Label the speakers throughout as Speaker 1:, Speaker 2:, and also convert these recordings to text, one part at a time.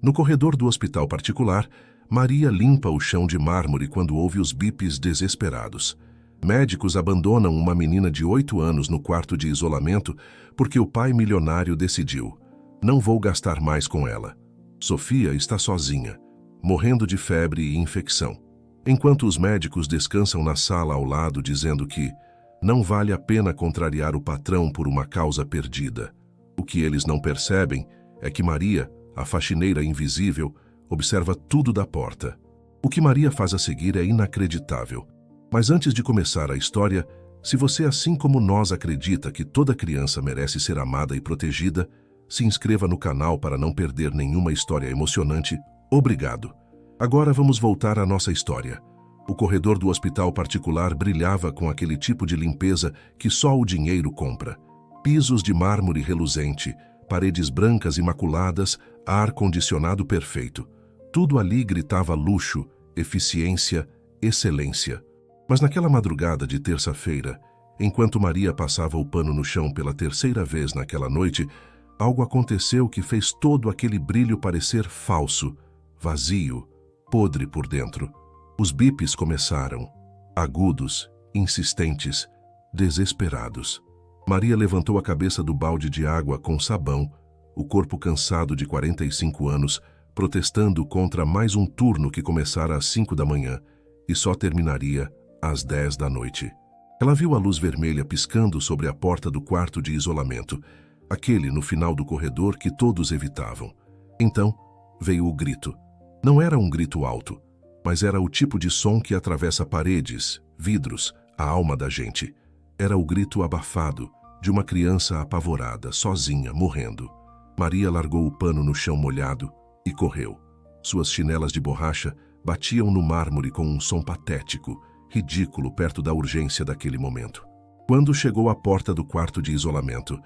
Speaker 1: No corredor do hospital particular, Maria limpa o chão de mármore quando ouve os bips desesperados. Médicos abandonam uma menina de 8 anos no quarto de isolamento porque o pai milionário decidiu: não vou gastar mais com ela. Sofia está sozinha, morrendo de febre e infecção. Enquanto os médicos descansam na sala ao lado dizendo que não vale a pena contrariar o patrão por uma causa perdida. O que eles não percebem é que Maria, a faxineira invisível, observa tudo da porta. O que Maria faz a seguir é inacreditável. Mas antes de começar a história, se você, assim como nós, acredita que toda criança merece ser amada e protegida, se inscreva no canal para não perder nenhuma história emocionante. Obrigado. Agora vamos voltar à nossa história. O corredor do hospital particular brilhava com aquele tipo de limpeza que só o dinheiro compra. Pisos de mármore reluzente, paredes brancas imaculadas, ar-condicionado perfeito. Tudo ali gritava luxo, eficiência, excelência. Mas naquela madrugada de terça-feira, enquanto Maria passava o pano no chão pela terceira vez naquela noite, algo aconteceu que fez todo aquele brilho parecer falso, vazio, podre por dentro. Os bips começaram, agudos, insistentes, desesperados. Maria levantou a cabeça do balde de água com sabão, o corpo cansado de 45 anos, protestando contra mais um turno que começara às 5 da manhã e só terminaria às 10 da noite. Ela viu a luz vermelha piscando sobre a porta do quarto de isolamento, aquele no final do corredor que todos evitavam. Então, veio o grito. Não era um grito alto, mas era o tipo de som que atravessa paredes, vidros, a alma da gente. Era o grito abafado de uma criança apavorada, sozinha, morrendo. Maria largou o pano no chão molhado e correu. Suas chinelas de borracha batiam no mármore com um som patético, ridículo perto da urgência daquele momento. Quando chegou à porta do quarto de isolamento,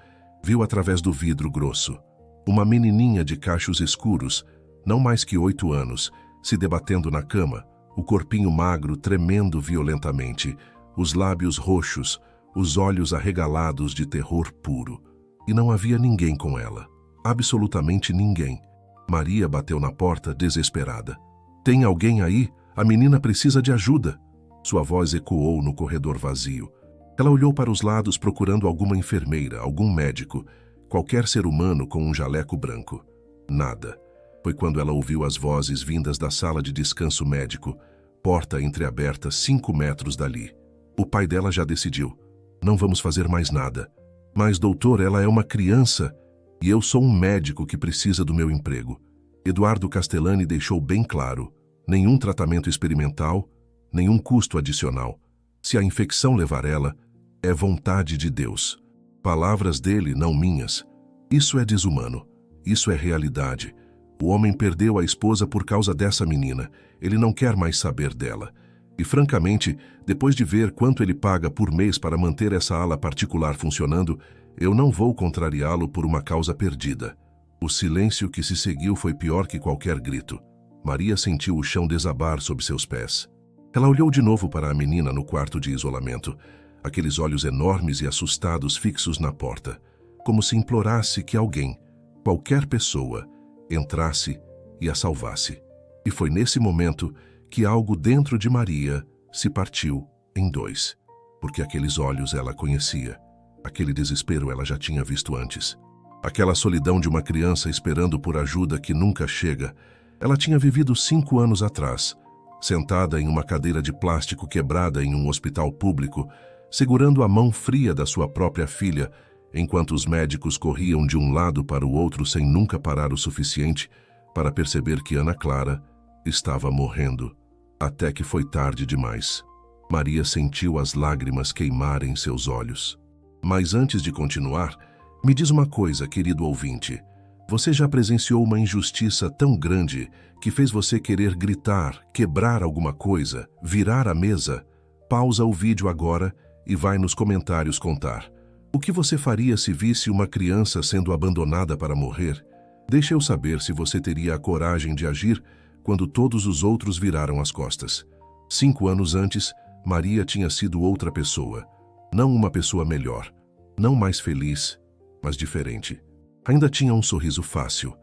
Speaker 1: viu através do vidro grosso uma menininha de cachos escuros, não mais que 8 anos, se debatendo na cama, o corpinho magro tremendo violentamente, os lábios roxos, os olhos arregalados de terror puro. E não havia ninguém com ela. Absolutamente ninguém. Maria bateu na porta desesperada. "Tem alguém aí? A menina precisa de ajuda." Sua voz ecoou no corredor vazio. Ela olhou para os lados procurando alguma enfermeira, algum médico, qualquer ser humano com um jaleco branco. Nada. Foi quando ela ouviu as vozes vindas da sala de descanso médico, porta entreaberta 5 metros dali. O pai dela já decidiu. "Não vamos fazer mais nada." "Mas, doutor, ela é uma criança e eu sou um médico que precisa do meu emprego." Eduardo Castellani deixou bem claro: nenhum tratamento experimental, nenhum custo adicional. Se a infecção levar ela, é vontade de Deus. Palavras dele, não minhas. Isso é desumano. Isso é realidade. O homem perdeu a esposa por causa dessa menina. Ele não quer mais saber dela. E, francamente, depois de ver quanto ele paga por mês para manter essa ala particular funcionando, eu não vou contrariá-lo por uma causa perdida. O silêncio que se seguiu foi pior que qualquer grito. Maria sentiu o chão desabar sob seus pés. Ela olhou de novo para a menina no quarto de isolamento, aqueles olhos enormes e assustados fixos na porta, como se implorasse que alguém, qualquer pessoa, entrasse e a salvasse. E foi nesse momento que algo dentro de Maria se partiu em 2, porque aqueles olhos ela conhecia, aquele desespero ela já tinha visto antes. Aquela solidão de uma criança esperando por ajuda que nunca chega, ela tinha vivido 5 anos atrás, sentada em uma cadeira de plástico quebrada em um hospital público, segurando a mão fria da sua própria filha, enquanto os médicos corriam de um lado para o outro sem nunca parar o suficiente para perceber que Ana Clara estava morrendo. Até que foi tarde demais. Maria sentiu as lágrimas queimarem seus olhos. Mas antes de continuar, me diz uma coisa, querido ouvinte. Você já presenciou uma injustiça tão grande que fez você querer gritar, quebrar alguma coisa, virar a mesa? Pausa o vídeo agora e vai nos comentários contar. O que você faria se visse uma criança sendo abandonada para morrer? Deixe eu saber se você teria a coragem de agir quando todos os outros viraram as costas. 5 anos antes, Maria tinha sido outra pessoa. Não uma pessoa melhor, não mais feliz, mas diferente. Ainda tinha um sorriso fácil,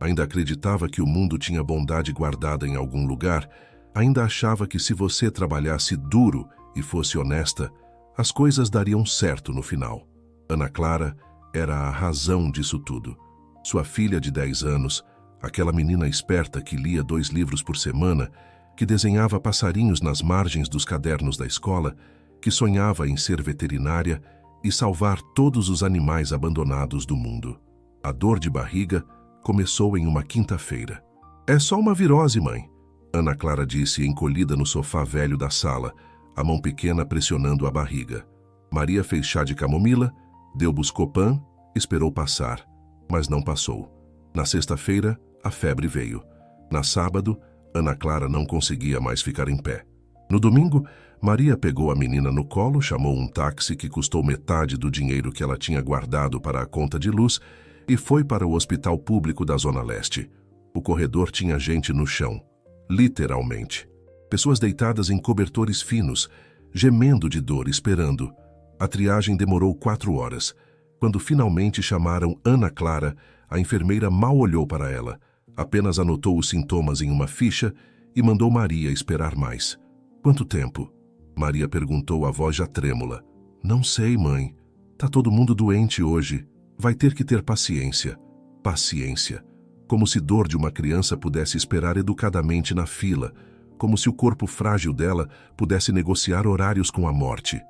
Speaker 1: Ainda acreditava que o mundo tinha bondade guardada em algum lugar. Ainda achava que se você trabalhasse duro e fosse honesta, as coisas dariam certo no final. Ana Clara era a razão disso tudo. Sua filha de 10 anos, aquela menina esperta que lia 2 livros por semana, que desenhava passarinhos nas margens dos cadernos da escola, que sonhava em ser veterinária e salvar todos os animais abandonados do mundo. A dor de barriga começou em uma quinta-feira. "É só uma virose, mãe", Ana Clara disse, encolhida no sofá velho da sala, a mão pequena pressionando a barriga. Maria fez chá de camomila, deu Buscopan, esperou passar, mas não passou. Na sexta-feira, a febre veio. Na sábado, Ana Clara não conseguia mais ficar em pé. No domingo, Maria pegou a menina no colo, chamou um táxi que custou metade do dinheiro que ela tinha guardado para a conta de luz e foi para o hospital público da Zona Leste. O corredor tinha gente no chão, literalmente. Pessoas deitadas em cobertores finos, gemendo de dor, esperando. A triagem demorou 4 horas. Quando finalmente chamaram Ana Clara, a enfermeira mal olhou para ela, apenas anotou os sintomas em uma ficha e mandou Maria esperar mais. "Quanto tempo?" Maria perguntou, a voz já trêmula. "Não sei, mãe. Tá todo mundo doente hoje. Vai ter que ter paciência." Paciência. Como se dor de uma criança pudesse esperar educadamente na fila, como se o corpo frágil dela pudesse negociar horários com a morte.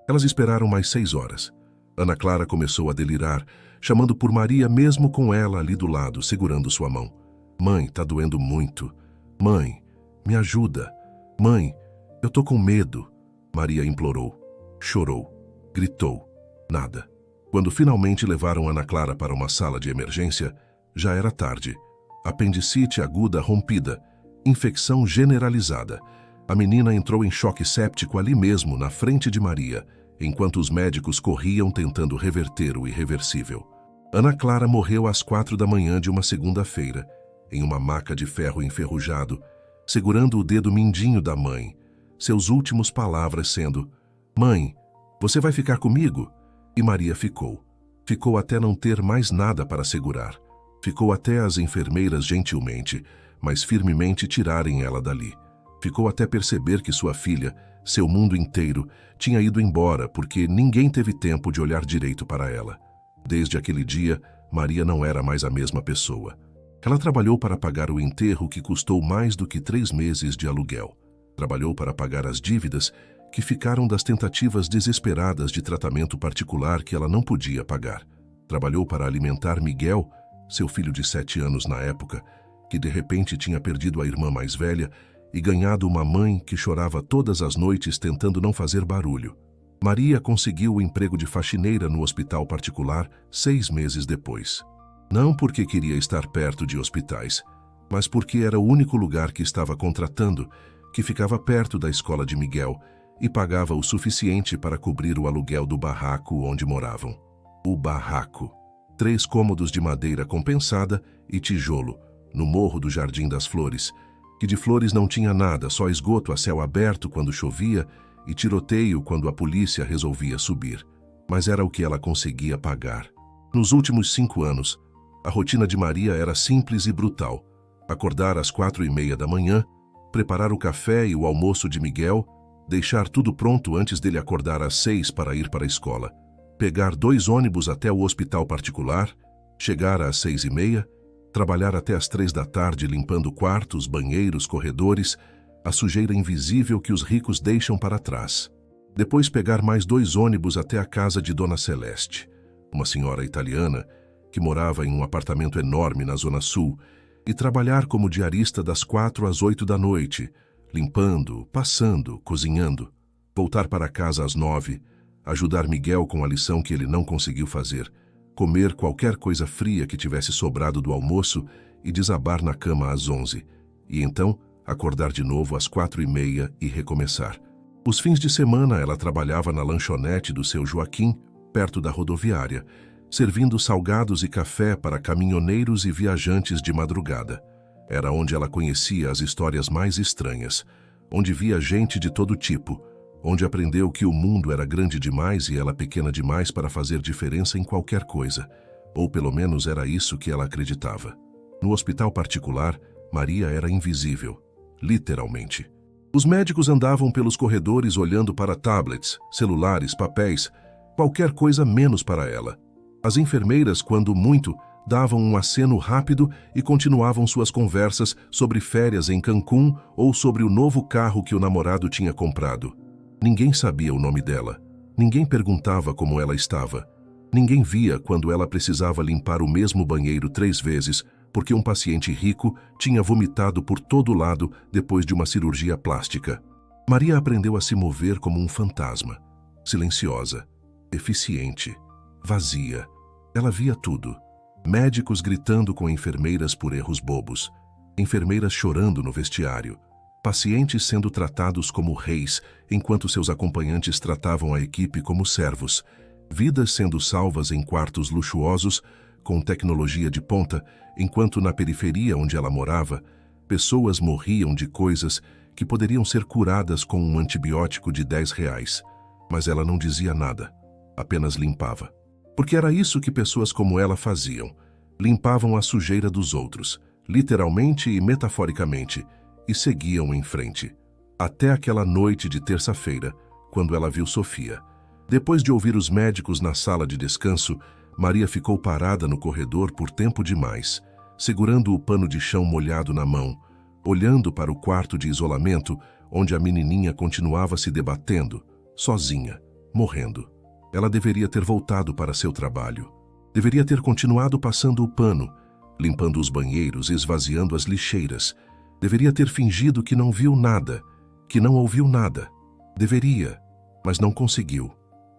Speaker 1: Elas esperaram mais 6 horas. Ana Clara começou a delirar, chamando por Maria mesmo com ela ali do lado, segurando sua mão. "Mãe, tá doendo muito. Mãe, me ajuda. Mãe, eu tô com medo." Maria implorou, chorou, gritou. Nada. Quando finalmente levaram Ana Clara para uma sala de emergência, já era tarde. Apendicite aguda rompida, infecção generalizada. A menina entrou em choque séptico ali mesmo, na frente de Maria, enquanto os médicos corriam tentando reverter o irreversível. Ana Clara morreu às 4 da manhã de uma segunda-feira, em uma maca de ferro enferrujado, segurando o dedo mindinho da mãe, seus últimos palavras sendo: "Mãe, você vai ficar comigo?" E Maria ficou. Ficou até não ter mais nada para segurar. Ficou até as enfermeiras gentilmente, mas firmemente tirarem ela dali. Ficou até perceber que sua filha, seu mundo inteiro, tinha ido embora porque ninguém teve tempo de olhar direito para ela. Desde aquele dia, Maria não era mais a mesma pessoa. Ela trabalhou para pagar o enterro que custou mais do que 3 meses de aluguel. Trabalhou para pagar as dívidas que ficaram das tentativas desesperadas de tratamento particular que ela não podia pagar. Trabalhou para alimentar Miguel, seu filho de 7 anos na época, que de repente tinha perdido a irmã mais velha e ganhado uma mãe que chorava todas as noites tentando não fazer barulho. Maria conseguiu o emprego de faxineira no hospital particular 6 meses depois. Não porque queria estar perto de hospitais, mas porque era o único lugar que estava contratando, que ficava perto da escola de Miguel e pagava o suficiente para cobrir o aluguel do barraco onde moravam. O barraco. 3 cômodos de madeira compensada e tijolo, no morro do Jardim das Flores, que de flores não tinha nada, só esgoto a céu aberto quando chovia e tiroteio quando a polícia resolvia subir. Mas era o que ela conseguia pagar. Nos últimos 5 anos, a rotina de Maria era simples e brutal. Acordar às 4:30 da manhã, preparar o café e o almoço de Miguel, deixar tudo pronto antes dele acordar às 6 para ir para a escola, pegar 2 ônibus até o hospital particular, chegar às 6:30, trabalhar até às 3 da tarde limpando quartos, banheiros, corredores, a sujeira invisível que os ricos deixam para trás. Depois pegar mais 2 ônibus até a casa de Dona Celeste, uma senhora italiana que morava em um apartamento enorme na Zona Sul, e trabalhar como diarista das 4 às 8 da noite, limpando, passando, cozinhando. Voltar para casa às 9, ajudar Miguel com a lição que ele não conseguiu fazer, comer qualquer coisa fria que tivesse sobrado do almoço e desabar na cama às 11, e então acordar de novo às 4:30 e recomeçar. Os fins de semana ela trabalhava na lanchonete do seu Joaquim, perto da rodoviária, servindo salgados e café para caminhoneiros e viajantes de madrugada. Era onde ela conhecia as histórias mais estranhas, onde via gente de todo tipo, onde aprendeu que o mundo era grande demais e ela pequena demais para fazer diferença em qualquer coisa, ou pelo menos era isso que ela acreditava. No hospital particular, Maria era invisível, literalmente. Os médicos andavam pelos corredores olhando para tablets, celulares, papéis, qualquer coisa menos para ela. As enfermeiras, quando muito, davam um aceno rápido e continuavam suas conversas sobre férias em Cancún ou sobre o novo carro que o namorado tinha comprado. Ninguém sabia o nome dela. Ninguém perguntava como ela estava. Ninguém via quando ela precisava limpar o mesmo banheiro 3 vezes, porque um paciente rico tinha vomitado por todo lado depois de uma cirurgia plástica. Maria aprendeu a se mover como um fantasma, silenciosa, eficiente, vazia. Ela via tudo. Médicos gritando com enfermeiras por erros bobos, enfermeiras chorando no vestiário, pacientes sendo tratados como reis, enquanto seus acompanhantes tratavam a equipe como servos, vidas sendo salvas em quartos luxuosos, com tecnologia de ponta, enquanto na periferia onde ela morava, pessoas morriam de coisas que poderiam ser curadas com um antibiótico de R$ 10. Mas ela não dizia nada, apenas limpava. Porque era isso que pessoas como ela faziam. Limpavam a sujeira dos outros, literalmente e metaforicamente, e seguiam em frente. Até aquela noite de terça-feira, quando ela viu Sofia. Depois de ouvir os médicos na sala de descanso, Maria ficou parada no corredor por tempo demais, segurando o pano de chão molhado na mão, olhando para o quarto de isolamento, onde a menininha continuava se debatendo, sozinha, morrendo. Ela deveria ter voltado para seu trabalho. Deveria ter continuado passando o pano, limpando os banheiros e esvaziando as lixeiras. Deveria ter fingido que não viu nada, que não ouviu nada. Deveria, mas não conseguiu.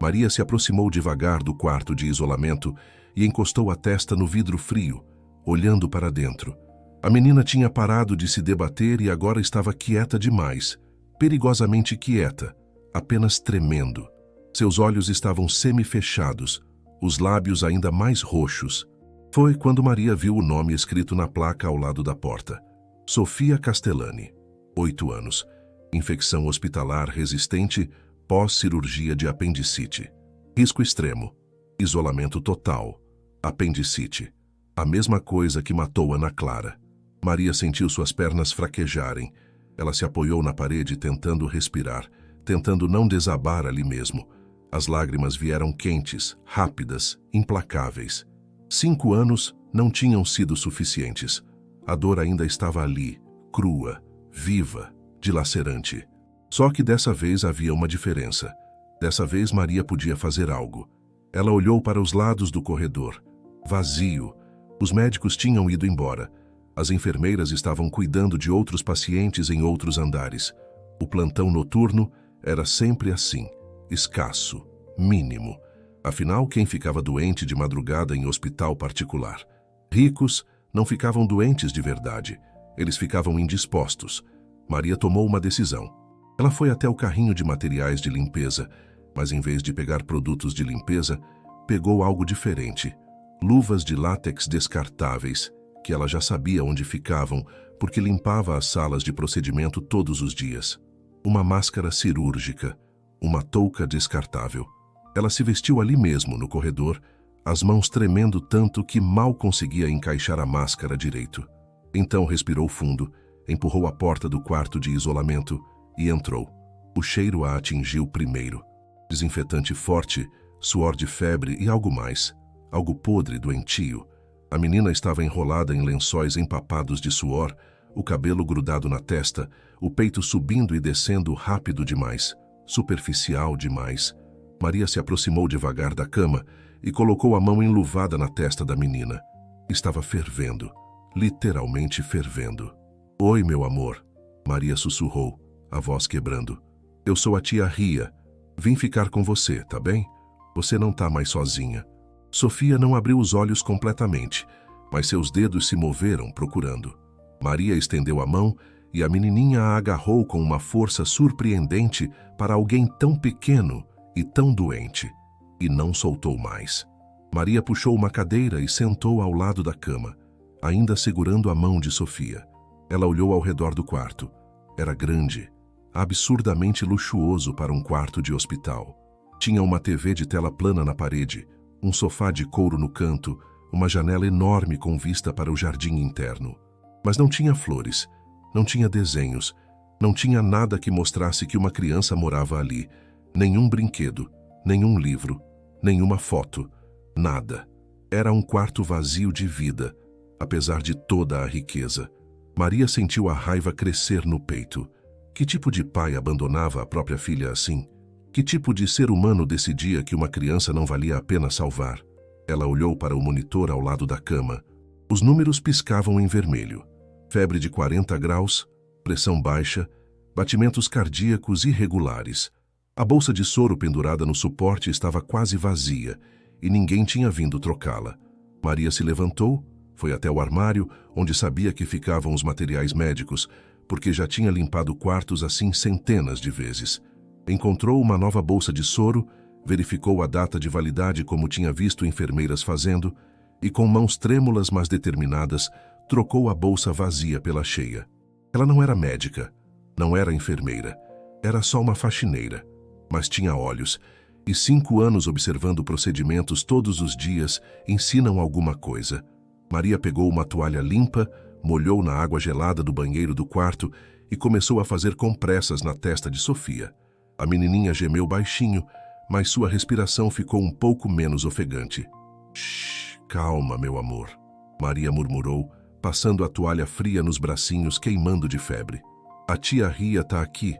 Speaker 1: Maria se aproximou devagar do quarto de isolamento e encostou a testa no vidro frio, olhando para dentro. A menina tinha parado de se debater e agora estava quieta demais, perigosamente quieta, apenas tremendo. Seus olhos estavam semi-fechados, os lábios ainda mais roxos. Foi quando Maria viu o nome escrito na placa ao lado da porta. Sofia Castellani, 8 anos, infecção hospitalar resistente, pós-cirurgia de apendicite. Risco extremo, isolamento total, apendicite. A mesma coisa que matou Ana Clara. Maria sentiu suas pernas fraquejarem. Ela se apoiou na parede tentando respirar, tentando não desabar ali mesmo. As lágrimas vieram quentes, rápidas, implacáveis. 5 anos não tinham sido suficientes. A dor ainda estava ali, crua, viva, dilacerante. Só que dessa vez havia uma diferença. Dessa vez Maria podia fazer algo. Ela olhou para os lados do corredor. Vazio. Os médicos tinham ido embora. As enfermeiras estavam cuidando de outros pacientes em outros andares. O plantão noturno era sempre assim, escasso, mínimo. Afinal, quem ficava doente de madrugada em hospital particular? Ricos não ficavam doentes de verdade. Eles ficavam indispostos. Maria tomou uma decisão. Ela foi até o carrinho de materiais de limpeza, mas em vez de pegar produtos de limpeza, pegou algo diferente. Luvas de látex descartáveis, que ela já sabia onde ficavam, porque limpava as salas de procedimento todos os dias. Uma máscara cirúrgica, uma touca descartável. Ela se vestiu ali mesmo, no corredor, as mãos tremendo tanto que mal conseguia encaixar a máscara direito. Então respirou fundo, empurrou a porta do quarto de isolamento e entrou. O cheiro a atingiu primeiro. Desinfetante forte, suor de febre e algo mais. Algo podre, doentio. A menina estava enrolada em lençóis empapados de suor, o cabelo grudado na testa, o peito subindo e descendo rápido demais, superficial demais. Maria se aproximou devagar da cama e colocou a mão enluvada na testa da menina. Estava fervendo, literalmente fervendo. "Oi, meu amor", Maria sussurrou, a voz quebrando. "Eu sou a tia Ria. Vim ficar com você, tá bem? Você não tá mais sozinha." Sofia não abriu os olhos completamente, mas seus dedos se moveram procurando. Maria estendeu a mão e a menininha a agarrou com uma força surpreendente para alguém tão pequeno e tão doente, e não soltou mais. Maria puxou uma cadeira e sentou ao lado da cama, ainda segurando a mão de Sofia. Ela olhou ao redor do quarto. Era grande, absurdamente luxuoso para um quarto de hospital. Tinha uma TV de tela plana na parede, um sofá de couro no canto, uma janela enorme com vista para o jardim interno. Mas não tinha flores, não tinha desenhos, não tinha nada que mostrasse que uma criança morava ali. Nenhum brinquedo, nenhum livro, nenhuma foto, nada. Era um quarto vazio de vida, apesar de toda a riqueza. Maria sentiu a raiva crescer no peito. Que tipo de pai abandonava a própria filha assim? Que tipo de ser humano decidia que uma criança não valia a pena salvar? Ela olhou para o monitor ao lado da cama. Os números piscavam em vermelho. Febre de 40 graus, pressão baixa, batimentos cardíacos irregulares. A bolsa de soro pendurada no suporte estava quase vazia e ninguém tinha vindo trocá-la. Maria se levantou, foi até o armário, onde sabia que ficavam os materiais médicos, porque já tinha limpado quartos assim centenas de vezes. Encontrou uma nova bolsa de soro, verificou a data de validade como tinha visto enfermeiras fazendo e, com mãos trêmulas mas determinadas, trocou a bolsa vazia pela cheia. Ela não era médica, não era enfermeira, era só uma faxineira, mas tinha olhos, e 5 anos observando procedimentos todos os dias ensinam alguma coisa. Maria pegou uma toalha limpa, molhou na água gelada do banheiro do quarto e começou a fazer compressas na testa de Sofia. A menininha gemeu baixinho, mas sua respiração ficou um pouco menos ofegante. Shhh, calma, meu amor, Maria murmurou, passando a toalha fria nos bracinhos queimando de febre. A tia Ria tá aqui.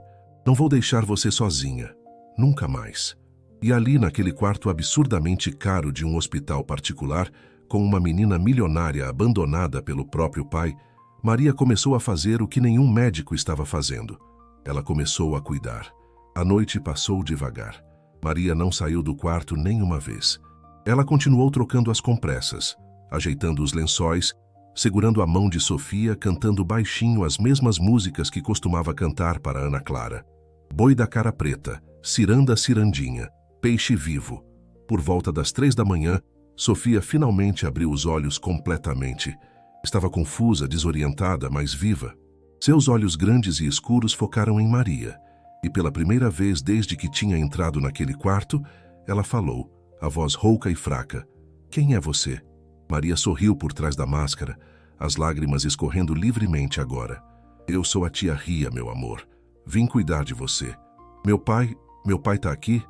Speaker 1: Não vou deixar você sozinha. Nunca mais. E ali naquele quarto absurdamente caro de um hospital particular, com uma menina milionária abandonada pelo próprio pai, Maria começou a fazer o que nenhum médico estava fazendo. Ela começou a cuidar. A noite passou devagar. Maria não saiu do quarto nem uma vez. Ela continuou trocando as compressas, ajeitando os lençóis, segurando a mão de Sofia, cantando baixinho as mesmas músicas que costumava cantar para Ana Clara. Boi da cara preta, ciranda cirandinha, peixe vivo. Por volta das 3 da manhã, Sofia finalmente abriu os olhos completamente. Estava confusa, desorientada, mas viva. Seus olhos grandes e escuros focaram em Maria, e pela primeira vez desde que tinha entrado naquele quarto, ela falou, a voz rouca e fraca. Quem é você? Maria sorriu por trás da máscara, as lágrimas escorrendo livremente agora. Eu sou a tia Ria, meu amor. Vim cuidar de você. Meu pai tá aqui?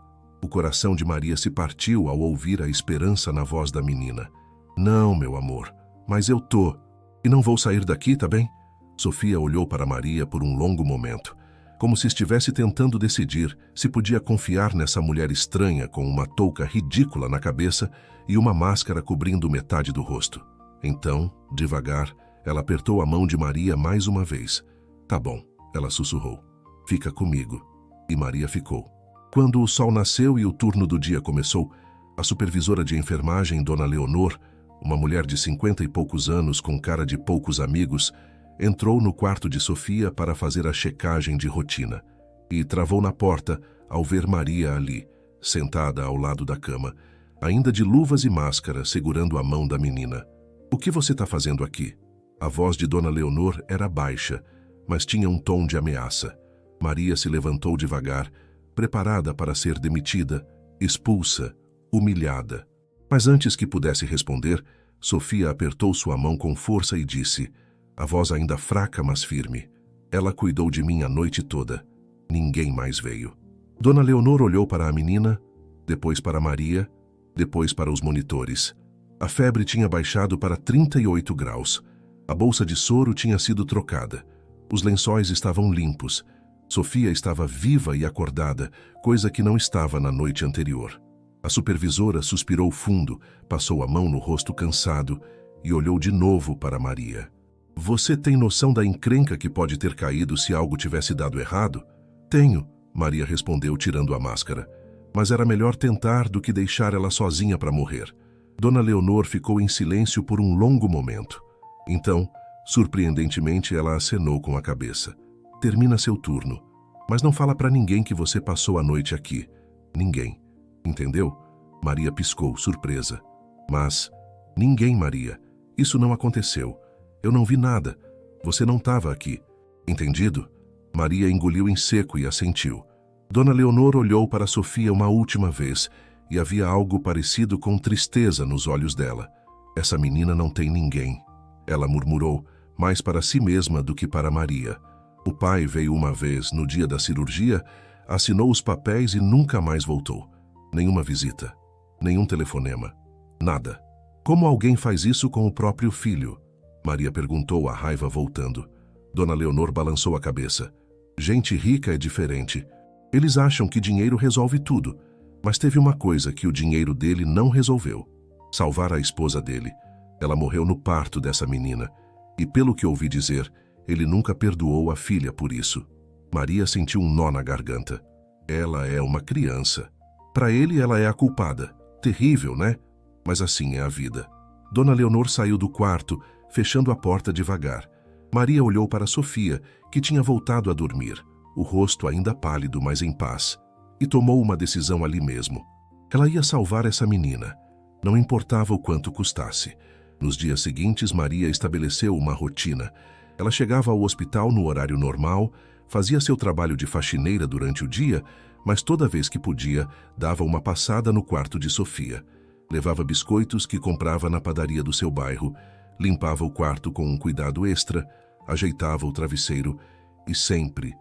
Speaker 1: O coração de Maria se partiu ao ouvir a esperança na voz da menina. Não, meu amor, mas eu tô. E não vou sair daqui, tá bem? Sofia olhou para Maria por um longo momento, como se estivesse tentando decidir se podia confiar nessa mulher estranha com uma touca ridícula na cabeça e uma máscara cobrindo metade do rosto. Então, devagar, ela apertou a mão de Maria mais uma vez. Tá bom, ela sussurrou. Fica comigo. E Maria ficou. Quando o sol nasceu e o turno do dia começou, a supervisora de enfermagem, Dona Leonor, uma mulher de 50 e poucos anos com cara de poucos amigos, entrou no quarto de Sofia para fazer a checagem de rotina e travou na porta ao ver Maria ali, sentada ao lado da cama, ainda de luvas e máscara, segurando a mão da menina. O que você está fazendo aqui? A voz de Dona Leonor era baixa, mas tinha um tom de ameaça. Maria se levantou devagar, preparada para ser demitida, expulsa, humilhada. Mas antes que pudesse responder, Sofia apertou sua mão com força e disse, a voz ainda fraca mas firme, ela cuidou de mim a noite toda. Ninguém mais veio. Dona Leonor olhou para a menina, depois para Maria, depois para os monitores. A febre tinha baixado para 38 graus. A bolsa de soro tinha sido trocada. Os lençóis estavam limpos. Sofia estava viva e acordada, coisa que não estava na noite anterior. A supervisora suspirou fundo, passou a mão no rosto cansado e olhou de novo para Maria. Você tem noção da encrenca que pode ter caído se algo tivesse dado errado? Tenho, Maria respondeu tirando a máscara. Mas era melhor tentar do que deixar ela sozinha para morrer. Dona Leonor ficou em silêncio por um longo momento. Então, surpreendentemente, ela acenou com a cabeça. Termina seu turno. Mas não fala para ninguém que você passou a noite aqui. Ninguém. Entendeu? Maria piscou, surpresa. Mas, ninguém, Maria. Isso não aconteceu. Eu não vi nada. Você não estava aqui. Entendido? Maria engoliu em seco e assentiu. Dona Leonor olhou para Sofia uma última vez e havia algo parecido com tristeza nos olhos dela. Essa menina não tem ninguém, ela murmurou, mais para si mesma do que para Maria. O pai veio uma vez, no dia da cirurgia, assinou os papéis e nunca mais voltou. Nenhuma visita, nenhum telefonema, nada. Como alguém faz isso com o próprio filho? Maria perguntou, a raiva voltando. Dona Leonor balançou a cabeça. Gente rica é diferente. Eles acham que dinheiro resolve tudo, mas teve uma coisa que o dinheiro dele não resolveu: salvar a esposa dele. Ela morreu no parto dessa menina, e pelo que ouvi dizer, ele nunca perdoou a filha por isso. Maria sentiu um nó na garganta. Ela é uma criança. Para ele, ela é a culpada. Terrível, né? Mas assim é a vida. Dona Leonor saiu do quarto, fechando a porta devagar. Maria olhou para Sofia, que tinha voltado a dormir, o rosto ainda pálido, mas em paz, e tomou uma decisão ali mesmo. Ela ia salvar essa menina, não importava o quanto custasse. Nos dias seguintes, Maria estabeleceu uma rotina. Ela chegava ao hospital no horário normal, fazia seu trabalho de faxineira durante o dia, mas toda vez que podia, dava uma passada no quarto de Sofia. Levava biscoitos que comprava na padaria do seu bairro, limpava o quarto com um cuidado extra, ajeitava o travesseiro e sempre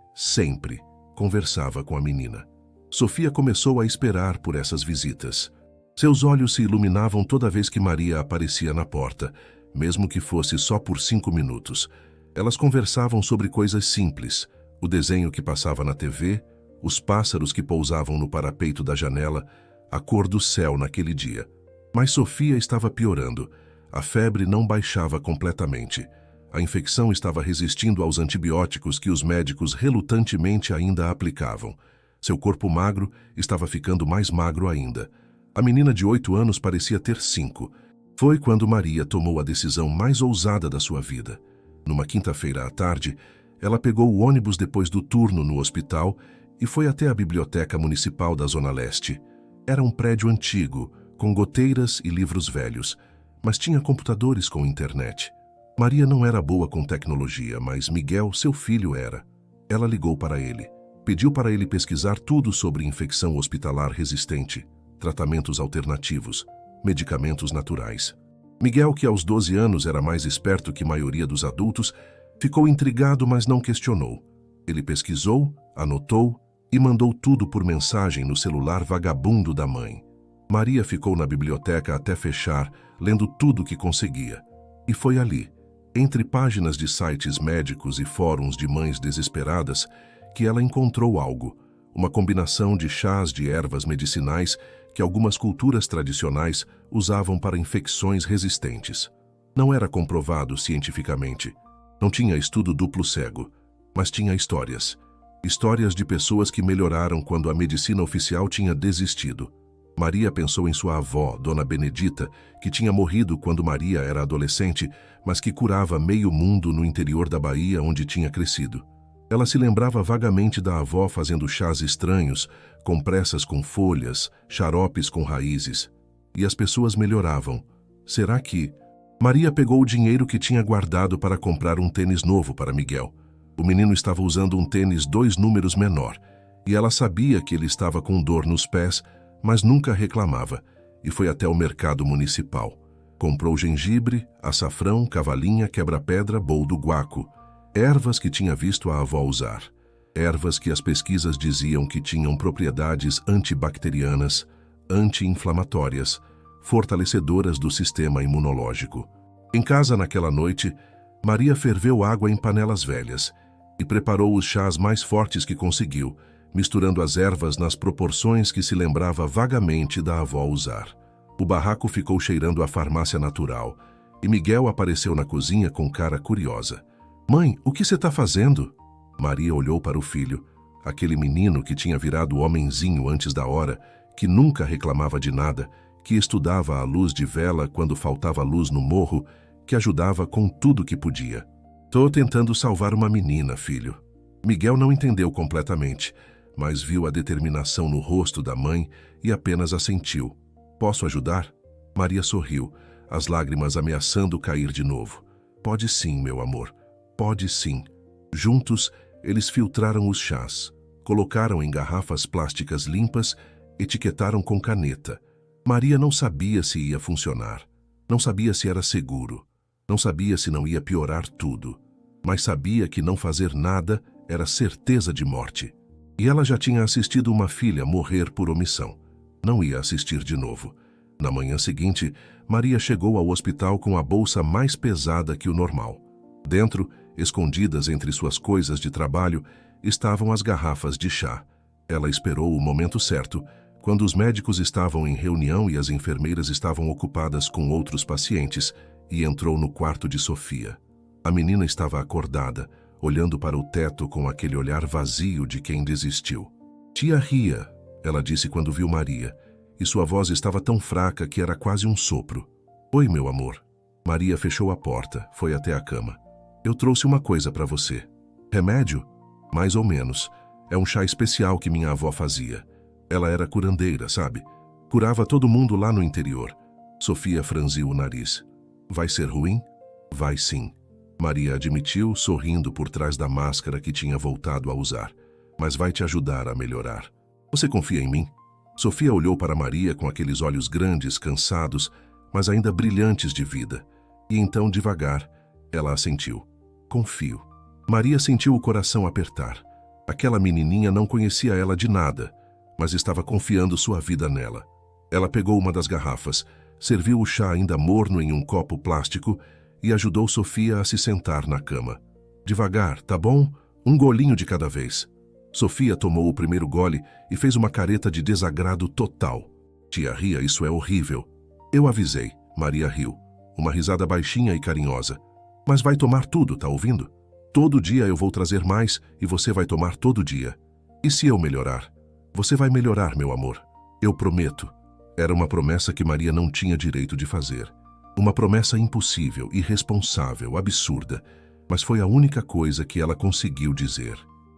Speaker 1: conversava com a menina. Sofia começou a esperar por essas visitas. Seus olhos se iluminavam toda vez que Maria aparecia na porta, mesmo que fosse só por 5 minutos. Elas conversavam sobre coisas simples: o desenho que passava na TV, os pássaros que pousavam no parapeito da janela, a cor do céu naquele dia. Mas Sofia estava piorando. A febre não baixava completamente. A infecção estava resistindo aos antibióticos que os médicos relutantemente ainda aplicavam. Seu corpo magro estava ficando mais magro ainda. A menina de 8 anos parecia ter 5. Foi quando Maria tomou a decisão mais ousada da sua vida. Numa quinta-feira à tarde, ela pegou o ônibus depois do turno no hospital e foi até a biblioteca municipal da Zona Leste. Era um prédio antigo, com goteiras e livros velhos, mas tinha computadores com internet. Maria não era boa com tecnologia, mas Miguel, seu filho, era. Ela ligou para ele. Pediu para ele pesquisar tudo sobre infecção hospitalar resistente, tratamentos alternativos, medicamentos naturais. Miguel, que aos 12 anos era mais esperto que a maioria dos adultos, ficou intrigado, mas não questionou. Ele pesquisou, anotou e mandou tudo por mensagem no celular vagabundo da mãe. Maria ficou na biblioteca até fechar, lendo tudo que conseguia. E foi ali, entre páginas de sites médicos e fóruns de mães desesperadas, que ela encontrou algo: uma combinação de chás de ervas medicinais que algumas culturas tradicionais usavam para infecções resistentes. Não era comprovado cientificamente. Não tinha estudo duplo cego, mas tinha histórias. Histórias de pessoas que melhoraram quando a medicina oficial tinha desistido. Maria pensou em sua avó, Dona Benedita, que tinha morrido quando Maria era adolescente, mas que curava meio mundo no interior da Bahia onde tinha crescido. Ela se lembrava vagamente da avó fazendo chás estranhos, compressas com folhas, xaropes com raízes. E as pessoas melhoravam. Será que... Maria pegou o dinheiro que tinha guardado para comprar um tênis novo para Miguel. O menino estava usando um tênis 2 números menor, e ela sabia que ele estava com dor nos pés, mas nunca reclamava, e foi até o mercado municipal. Comprou gengibre, açafrão, cavalinha, quebra-pedra, boldo guaco, ervas que tinha visto a avó usar, ervas que as pesquisas diziam que tinham propriedades antibacterianas, anti-inflamatórias, fortalecedoras do sistema imunológico. Em casa naquela noite, Maria ferveu água em panelas velhas e preparou os chás mais fortes que conseguiu, misturando as ervas nas proporções que se lembrava vagamente da avó usar. O barraco ficou cheirando a farmácia natural e Miguel apareceu na cozinha com cara curiosa. "Mãe, o que você está fazendo?" Maria olhou para o filho, aquele menino que tinha virado homenzinho antes da hora, que nunca reclamava de nada, que estudava à luz de vela quando faltava luz no morro, que ajudava com tudo que podia. "Tô tentando salvar uma menina, filho." Miguel não entendeu completamente, mas viu a determinação no rosto da mãe e apenas assentiu. "Posso ajudar?" Maria sorriu, as lágrimas ameaçando cair de novo. "Pode sim, meu amor, pode sim." Juntos, eles filtraram os chás, colocaram em garrafas plásticas limpas, etiquetaram com caneta. Maria não sabia se ia funcionar. Não sabia se era seguro. Não sabia se não ia piorar tudo. Mas sabia que não fazer nada era certeza de morte. E ela já tinha assistido uma filha morrer por omissão. Não ia assistir de novo. Na manhã seguinte, Maria chegou ao hospital com a bolsa mais pesada que o normal. Dentro, escondidas entre suas coisas de trabalho, estavam as garrafas de chá. Ela esperou o momento certo, quando os médicos estavam em reunião e as enfermeiras estavam ocupadas com outros pacientes, e entrou no quarto de Sofia. A menina estava acordada, olhando para o teto com aquele olhar vazio de quem desistiu. Tia ria, ela disse quando viu Maria, e sua voz estava tão fraca que era quase um sopro. Oi, meu amor. Maria fechou a porta, foi até a cama. Eu trouxe uma coisa para você. Remédio? Mais ou menos. É um chá especial que minha avó fazia. Ela era curandeira, sabe? Curava todo mundo lá no interior. Sofia franziu o nariz. Vai ser ruim? Vai sim. Maria admitiu, sorrindo por trás da máscara que tinha voltado a usar. Mas vai te ajudar a melhorar. Você confia em mim? Sofia olhou para Maria com aqueles olhos grandes, cansados, mas ainda brilhantes de vida. E então, devagar, ela assentiu. Confio. Maria sentiu o coração apertar. Aquela menininha não conhecia ela de nada, mas estava confiando sua vida nela. Ela pegou uma das garrafas, serviu o chá ainda morno em um copo plástico e ajudou Sofia a se sentar na cama. Devagar, tá bom? Um golinho de cada vez. Sofia tomou o primeiro gole e fez uma careta de desagrado total. Tia ria, isso é horrível. Eu avisei, Maria riu. Uma risada baixinha e carinhosa. Mas vai tomar tudo, tá ouvindo? Todo dia eu vou trazer mais e você vai tomar todo dia. E se eu melhorar? Você vai melhorar, meu amor. Eu prometo. Era uma promessa que Maria não tinha direito de fazer. Uma promessa impossível, irresponsável, absurda. Mas foi a única coisa que ela conseguiu dizer.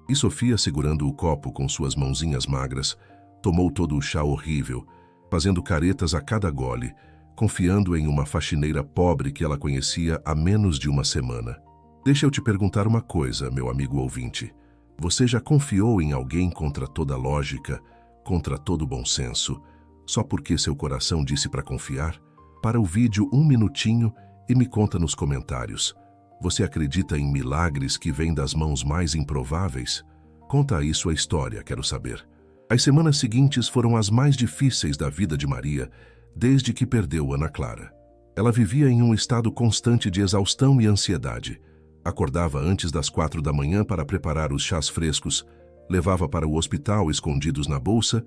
Speaker 1: E Sofia, segurando o copo com suas mãozinhas magras, tomou todo o chá horrível, fazendo caretas a cada gole, confiando em uma faxineira pobre que ela conhecia há menos de uma semana. Deixa eu te perguntar uma coisa, meu amigo ouvinte. Você já confiou em alguém contra toda lógica, contra todo bom senso, só porque seu coração disse para confiar? Para o vídeo 1 minutinho e me conta nos comentários. Você acredita em milagres que vêm das mãos mais improváveis? Conta aí sua história, quero saber. As semanas seguintes foram as mais difíceis da vida de Maria, desde que perdeu Ana Clara. Ela vivia em um estado constante de exaustão e ansiedade. Acordava antes das 4 da manhã para preparar os chás frescos, levava para o hospital escondidos na bolsa,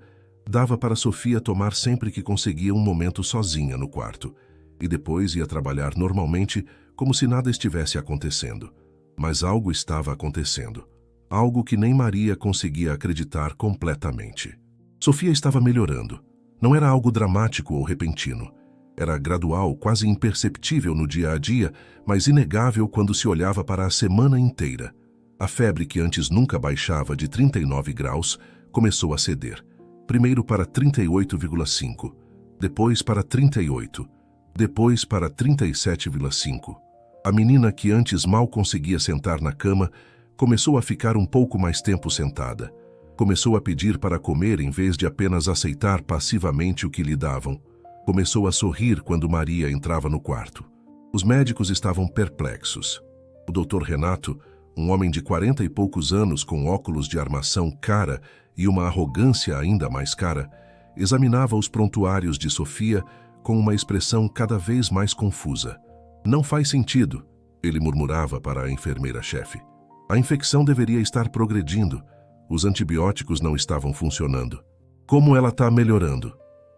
Speaker 1: dava para Sofia tomar sempre que conseguia um momento sozinha no quarto, e depois ia trabalhar normalmente, como se nada estivesse acontecendo. Mas algo estava acontecendo. Algo que nem Maria conseguia acreditar completamente. Sofia estava melhorando. Não era algo dramático ou repentino. Era gradual, quase imperceptível no dia a dia, mas inegável quando se olhava para a semana inteira. A febre, que antes nunca baixava de 39 graus, começou a ceder. Primeiro para 38,5, depois para 38, depois para 37,5. A menina, que antes mal conseguia sentar na cama, começou a ficar um pouco mais tempo sentada. Começou a pedir para comer em vez de apenas aceitar passivamente o que lhe davam. Começou a sorrir quando Maria entrava no quarto. Os médicos estavam perplexos. O Dr. Renato, um homem de 40 e poucos anos com óculos de armação cara e uma arrogância ainda mais cara, examinava os prontuários de Sofia com uma expressão cada vez mais confusa. Não faz sentido, ele murmurava para a enfermeira-chefe. A infecção deveria estar progredindo. Os antibióticos não estavam funcionando. Como ela está melhorando?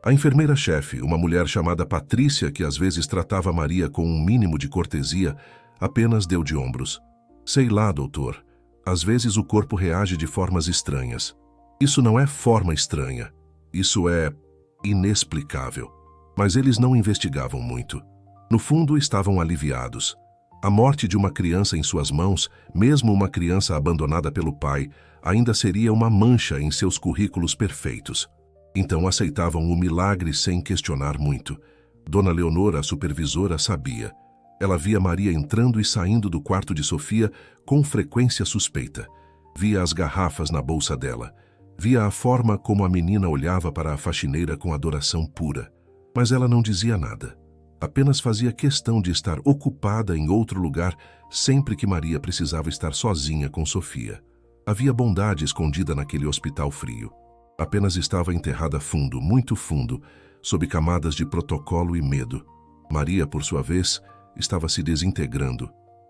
Speaker 1: A enfermeira-chefe, uma mulher chamada Patrícia, que às vezes tratava Maria com um mínimo de cortesia, apenas deu de ombros. Sei lá, doutor. Às vezes o corpo reage de formas estranhas. Isso não é forma estranha. Isso é inexplicável. Mas eles não investigavam muito. No fundo, estavam aliviados. A morte de uma criança em suas mãos, mesmo uma criança abandonada pelo pai, ainda seria uma mancha em seus currículos perfeitos. Então aceitavam o milagre sem questionar muito. Dona Leonora, a supervisora, sabia. Ela via Maria entrando e saindo do quarto de Sofia com frequência suspeita. Via as garrafas na bolsa dela. Via a forma como a menina olhava para a faxineira com adoração pura. Mas ela não dizia nada. Apenas fazia questão de estar ocupada em outro lugar sempre que Maria precisava estar sozinha com Sofia. Havia bondade escondida naquele hospital frio. Apenas estava enterrada fundo, muito fundo, sob camadas de protocolo e medo. Maria, por sua vez, estava se desintegrando.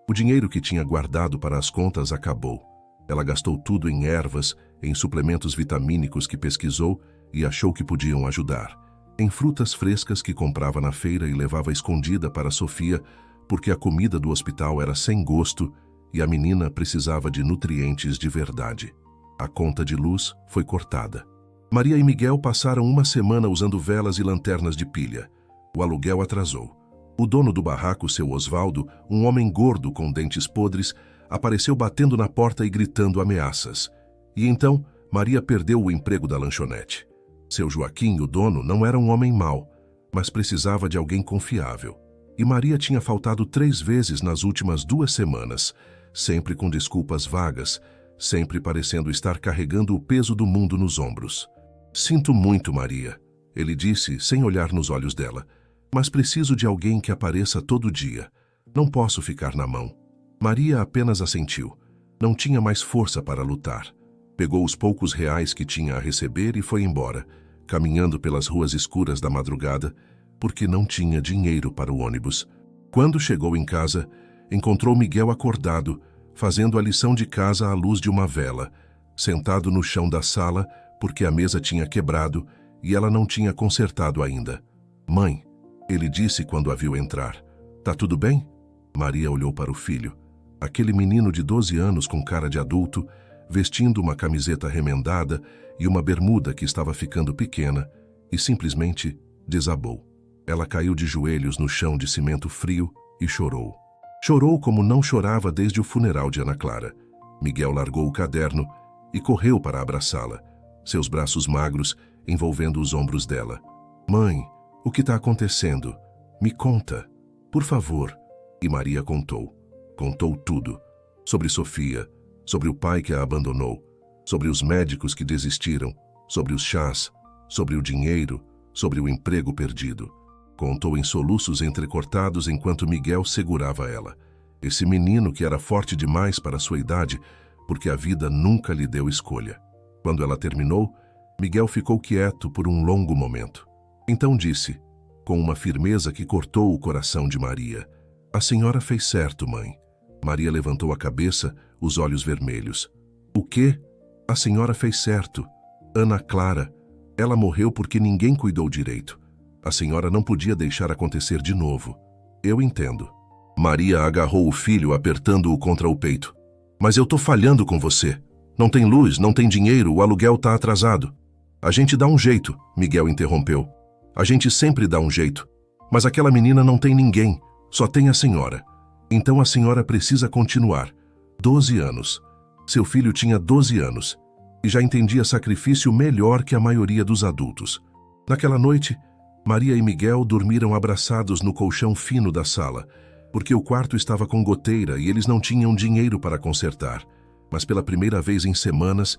Speaker 1: O dinheiro que tinha guardado para as contas acabou. Ela gastou tudo em ervas, em suplementos vitamínicos que pesquisou e achou que podiam ajudar. Em frutas frescas que comprava na feira e levava escondida para Sofia, porque a comida do hospital era sem gosto e a menina precisava de nutrientes de verdade. A conta de luz foi cortada. Maria e Miguel passaram uma semana usando velas e lanternas de pilha. O aluguel atrasou. O dono do barraco, seu Osvaldo, um homem gordo com dentes podres, apareceu batendo na porta e gritando ameaças. E então, Maria perdeu o emprego da lanchonete. Seu Joaquim, o dono, não era um homem mau, mas precisava de alguém confiável. E Maria tinha faltado 3 vezes nas últimas 2 semanas, sempre com desculpas vagas, sempre parecendo estar carregando o peso do mundo nos ombros. Sinto muito, Maria, ele disse, sem olhar nos olhos dela, mas preciso de alguém que apareça todo dia. Não posso ficar na mão. Maria apenas assentiu. Não tinha mais força para lutar. Pegou os poucos reais que tinha a receber e foi embora, caminhando pelas ruas escuras da madrugada, porque não tinha dinheiro para o ônibus. Quando chegou em casa, encontrou Miguel acordado, fazendo a lição de casa à luz de uma vela, sentado no chão da sala porque a mesa tinha quebrado e ela não tinha consertado ainda. Mãe, ele disse quando a viu entrar. Tá tudo bem? Maria olhou para o filho. Aquele menino de 12 anos com cara de adulto, vestindo uma camiseta remendada e uma bermuda que estava ficando pequena, e simplesmente desabou. Ela caiu de joelhos no chão de cimento frio e chorou. Chorou como não chorava desde o funeral de Ana Clara. Miguel largou o caderno e correu para abraçá-la, seus braços magros envolvendo os ombros dela. Mãe, o que está acontecendo? Me conta, por favor. E Maria contou. Contou tudo. Sobre Sofia, sobre o pai que a abandonou, sobre os médicos que desistiram, sobre os chás, sobre o dinheiro, sobre o emprego perdido. Contou em soluços entrecortados enquanto Miguel segurava ela. Esse menino que era forte demais para sua idade, porque a vida nunca lhe deu escolha. Quando ela terminou, Miguel ficou quieto por um longo momento. Então disse, com uma firmeza que cortou o coração de Maria, a senhora fez certo, mãe. Maria levantou a cabeça, os olhos vermelhos. O quê? A senhora fez certo. Ana Clara. Ela morreu porque ninguém cuidou direito. A senhora não podia deixar acontecer de novo. Eu entendo. Maria agarrou o filho, apertando-o contra o peito. Mas eu tô falhando com você. Não tem luz, não tem dinheiro, o aluguel tá atrasado. A gente dá um jeito, Miguel interrompeu. A gente sempre dá um jeito. Mas aquela menina não tem ninguém, só tem a senhora. Então a senhora precisa continuar. 12 anos. Seu filho tinha 12 anos e já entendia sacrifício melhor que a maioria dos adultos. Naquela noite, Maria e Miguel dormiram abraçados no colchão fino da sala, porque o quarto estava com goteira e eles não tinham dinheiro para consertar. Mas pela primeira vez em semanas,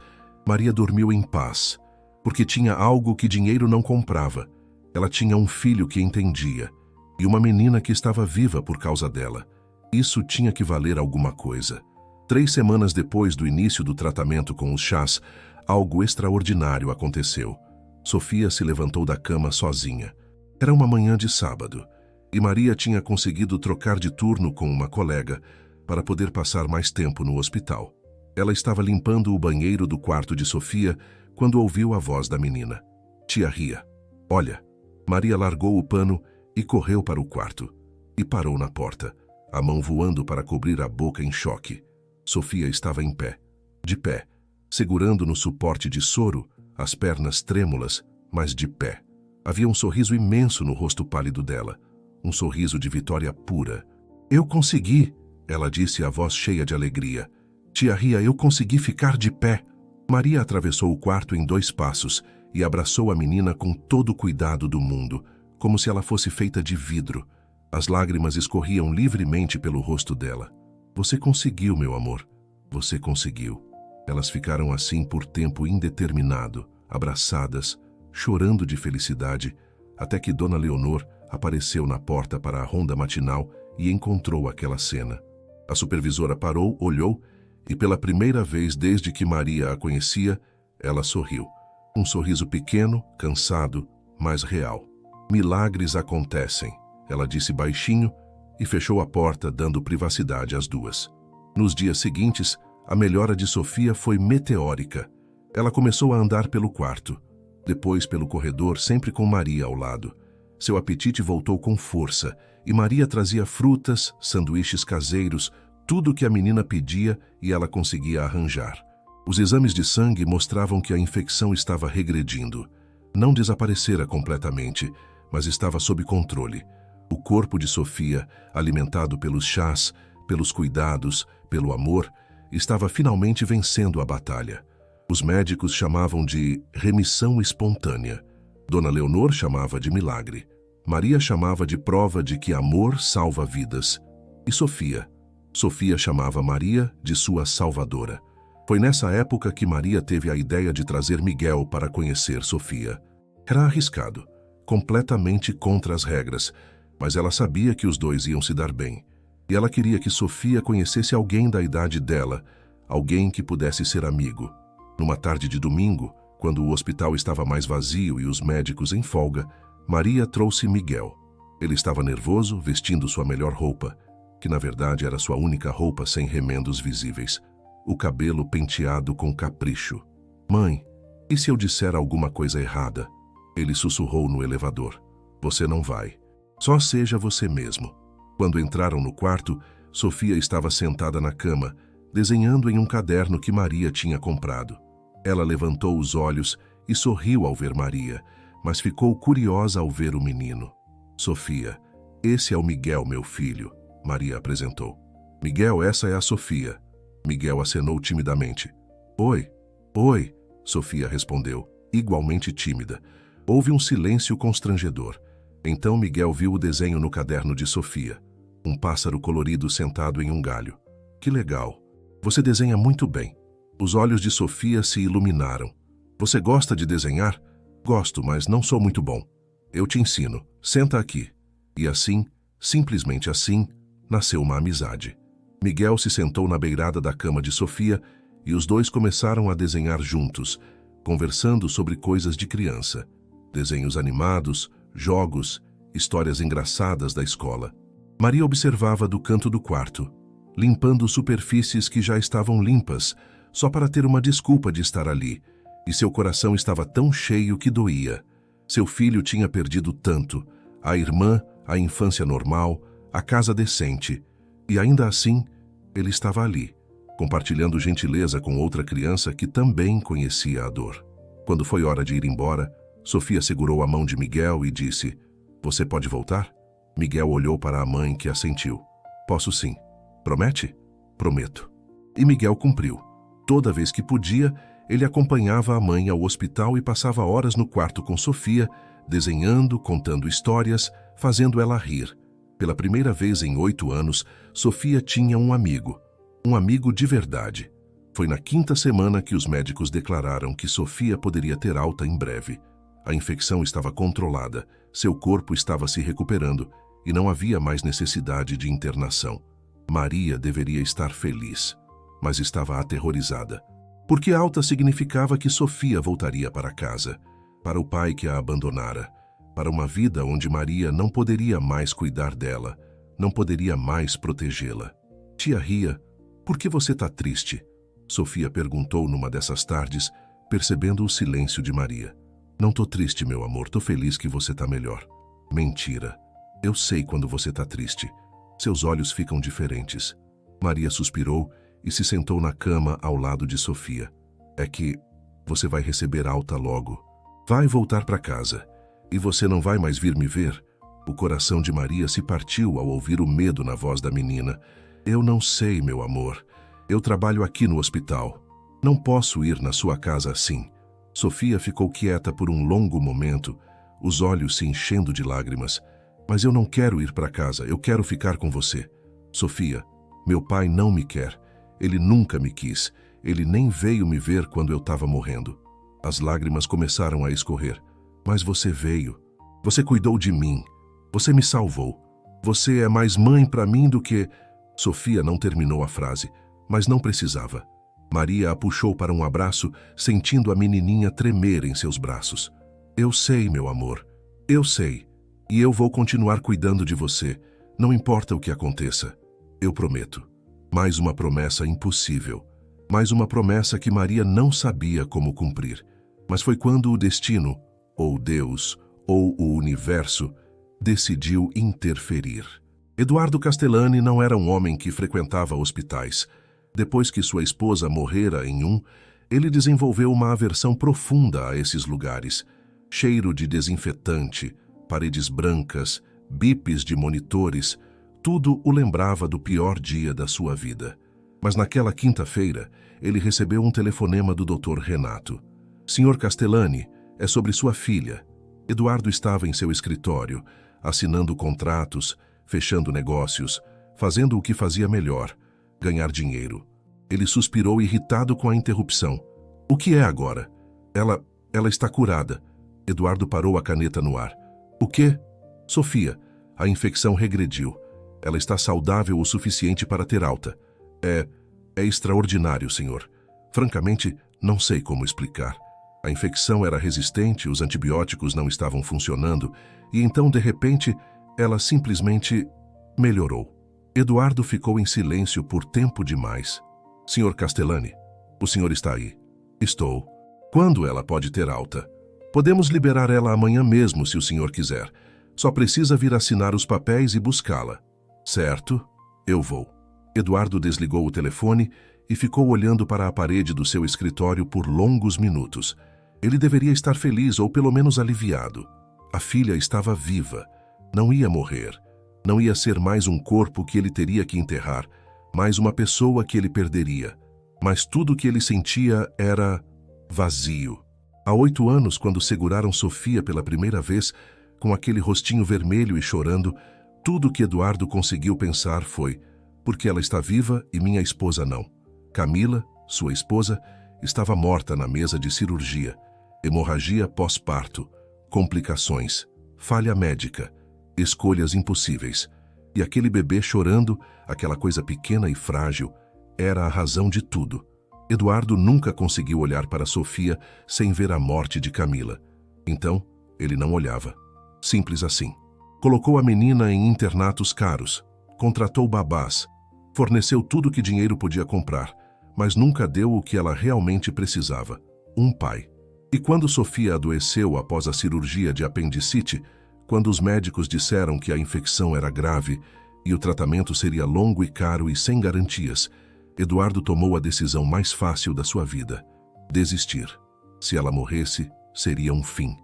Speaker 1: Maria dormiu em paz, porque tinha algo que dinheiro não comprava. Ela tinha um filho que entendia e uma menina que estava viva por causa dela. Isso tinha que valer alguma coisa. 3 semanas depois do início do tratamento com os chás, algo extraordinário aconteceu. Sofia se levantou da cama sozinha. Era uma manhã de sábado, e Maria tinha conseguido trocar de turno com uma colega para poder passar mais tempo no hospital. Ela estava limpando o banheiro do quarto de Sofia quando ouviu a voz da menina. Tia Ria. Olha. Maria largou o pano e correu para o quarto. E parou na porta, a mão voando para cobrir a boca em choque. Sofia estava em pé, de pé, segurando no suporte de soro, as pernas trêmulas, mas de pé. Havia um sorriso imenso no rosto pálido dela, um sorriso de vitória pura. Eu consegui, ela disse, a voz cheia de alegria. Tia Ria, eu consegui ficar de pé. Maria atravessou o quarto em 2 passos e abraçou a menina com todo o cuidado do mundo, como se ela fosse feita de vidro. As lágrimas escorriam livremente pelo rosto dela. Você conseguiu, meu amor. Você conseguiu. Elas ficaram assim por tempo indeterminado, abraçadas, chorando de felicidade, até que Dona Leonor, apareceu na porta para a ronda matinal e encontrou aquela cena. A supervisora parou, olhou e, pela primeira vez desde que Maria a conhecia, ela sorriu. Um sorriso pequeno, cansado, mas real. Milagres acontecem, ela disse baixinho e fechou a porta, dando privacidade às duas. Nos dias seguintes, a melhora de Sofia foi meteórica. Ela começou a andar pelo quarto, depois pelo corredor, sempre com Maria ao lado. Seu apetite voltou com força e Maria trazia frutas, sanduíches caseiros, tudo o que a menina pedia e ela conseguia arranjar. Os exames de sangue mostravam que a infecção estava regredindo. Não desaparecera completamente, mas estava sob controle. O corpo de Sofia, alimentado pelos chás, pelos cuidados, pelo amor, estava finalmente vencendo a batalha. Os médicos chamavam de remissão espontânea. Dona Leonor chamava de milagre. Maria chamava de prova de que amor salva vidas. E Sofia chamava Maria de sua salvadora. Foi nessa época que Maria teve a ideia de trazer Miguel para conhecer Sofia. Era arriscado, completamente contra as regras, mas ela sabia que os dois iam se dar bem. E ela queria que Sofia conhecesse alguém da idade dela, alguém que pudesse ser amigo. Numa tarde de domingo, quando o hospital estava mais vazio e os médicos em folga, Maria trouxe Miguel. Ele estava nervoso, vestindo sua melhor roupa, que na verdade era sua única roupa sem remendos visíveis. O cabelo penteado com capricho. "Mãe, e se eu disser alguma coisa errada?" Ele sussurrou no elevador. "Você não vai. Só seja você mesmo." Quando entraram no quarto, Sofia estava sentada na cama, desenhando em um caderno que Maria tinha comprado. Ela levantou os olhos e sorriu ao ver Maria, mas ficou curiosa ao ver o menino. "Sofia, esse é o Miguel, meu filho," Maria apresentou. "Miguel, essa é a Sofia." Miguel acenou timidamente. Oi, Sofia respondeu, igualmente tímida. Houve um silêncio constrangedor. Então Miguel viu o desenho no caderno de Sofia. Um pássaro colorido sentado em um galho. "Que legal. Você desenha muito bem." Os olhos de Sofia se iluminaram. "Você gosta de desenhar?" "Gosto, mas não sou muito bom." "Eu te ensino. Senta aqui." E assim, simplesmente assim, nasceu uma amizade. Miguel se sentou na beirada da cama de Sofia e os dois começaram a desenhar juntos, conversando sobre coisas de criança. Desenhos animados, jogos, histórias engraçadas da escola. Maria observava do canto do quarto, limpando superfícies que já estavam limpas, só para ter uma desculpa de estar ali, e seu coração estava tão cheio que doía. Seu filho tinha perdido tanto, a irmã, a infância normal, a casa decente, e ainda assim, ele estava ali, compartilhando gentileza com outra criança que também conhecia a dor. Quando foi hora de ir embora, Sofia segurou a mão de Miguel e disse, "Você pode voltar?" Miguel olhou para a mãe, que assentiu. "Posso sim." "Promete?" "Prometo." E Miguel cumpriu. Toda vez que podia, ele acompanhava a mãe ao hospital e passava horas no quarto com Sofia, desenhando, contando histórias, fazendo ela rir. Pela primeira vez em 8 anos, Sofia tinha um amigo de verdade. Foi na 5ª semana que os médicos declararam que Sofia poderia ter alta em breve. A infecção estava controlada, seu corpo estava se recuperando e não havia mais necessidade de internação. Maria deveria estar feliz, mas estava aterrorizada. Porque alta significava que Sofia voltaria para casa, para o pai que a abandonara, para uma vida onde Maria não poderia mais cuidar dela, não poderia mais protegê-la. "Tia Ria, por que você está triste?" Sofia perguntou numa dessas tardes, percebendo o silêncio de Maria. "Não tô triste, meu amor, tô feliz que você tá melhor." "Mentira. Eu sei quando você tá triste. Seus olhos ficam diferentes." Maria suspirou e se sentou na cama ao lado de Sofia. "É que você vai receber alta logo. Vai voltar para casa. E você não vai mais vir me ver?" O coração de Maria se partiu ao ouvir o medo na voz da menina. "Eu não sei, meu amor. Eu trabalho aqui no hospital. Não posso ir na sua casa assim." Sofia ficou quieta por um longo momento, os olhos se enchendo de lágrimas. "Mas eu não quero ir para casa, eu quero ficar com você." "Sofia, meu pai não me quer. Ele nunca me quis. Ele nem veio me ver quando eu estava morrendo." As lágrimas começaram a escorrer. "Mas você veio. Você cuidou de mim. Você me salvou. Você é mais mãe para mim do que... Sofia não terminou a frase, mas não precisava. Maria a puxou para um abraço, sentindo a menininha tremer em seus braços. Eu sei, meu amor. Eu sei. E eu vou continuar cuidando de você, não importa o que aconteça. Eu prometo. Mais uma promessa impossível. Mais uma promessa que Maria não sabia como cumprir. Mas foi quando o destino, ou Deus, ou o universo, decidiu interferir. Eduardo Castellani não era um homem que frequentava hospitais. Depois que sua esposa morrera em um, ele desenvolveu uma aversão profunda a esses lugares. Cheiro de desinfetante, paredes brancas, bips de monitores, tudo o lembrava do pior dia da sua vida. Mas naquela quinta-feira, ele recebeu um telefonema do Dr. Renato. Senhor Castellani, é sobre sua filha. Eduardo estava em seu escritório, assinando contratos, fechando negócios, fazendo o que fazia melhor, ganhar dinheiro. Ele suspirou irritado com a interrupção. O que é agora? Ela está curada. Eduardo parou a caneta no ar. O quê? Sofia, a infecção regrediu. Ela está saudável o suficiente para ter alta. É extraordinário, senhor. Francamente, não sei como explicar. A infecção era resistente, os antibióticos não estavam funcionando, e então, de repente, ela simplesmente melhorou. Eduardo ficou em silêncio por tempo demais. Senhor Castellani, o senhor está aí? Estou. Quando ela pode ter alta? Podemos liberar ela amanhã mesmo, se o senhor quiser. Só precisa vir assinar os papéis e buscá-la. Certo? Eu vou. Eduardo desligou o telefone e ficou olhando para a parede do seu escritório por longos minutos. Ele deveria estar feliz ou pelo menos aliviado. A filha estava viva. Não ia morrer. Não ia ser mais um corpo que ele teria que enterrar, mais uma pessoa que ele perderia. Mas tudo o que ele sentia era vazio. Há 8 anos, quando seguraram Sofia pela primeira vez, com aquele rostinho vermelho e chorando, tudo que Eduardo conseguiu pensar foi: porque ela está viva e minha esposa não. Camila, sua esposa, estava morta na mesa de cirurgia. Hemorragia pós-parto, complicações, falha médica, escolhas impossíveis. E aquele bebê chorando, aquela coisa pequena e frágil, era a razão de tudo. Eduardo nunca conseguiu olhar para Sofia sem ver a morte de Camila. Então, ele não olhava. Simples assim. Colocou a menina em internatos caros, contratou babás, forneceu tudo que dinheiro podia comprar, mas nunca deu o que ela realmente precisava: um pai. E quando Sofia adoeceu após a cirurgia de apendicite, quando os médicos disseram que a infecção era grave e o tratamento seria longo e caro e sem garantias, Eduardo tomou a decisão mais fácil da sua vida: desistir. Se ela morresse, seria um fim,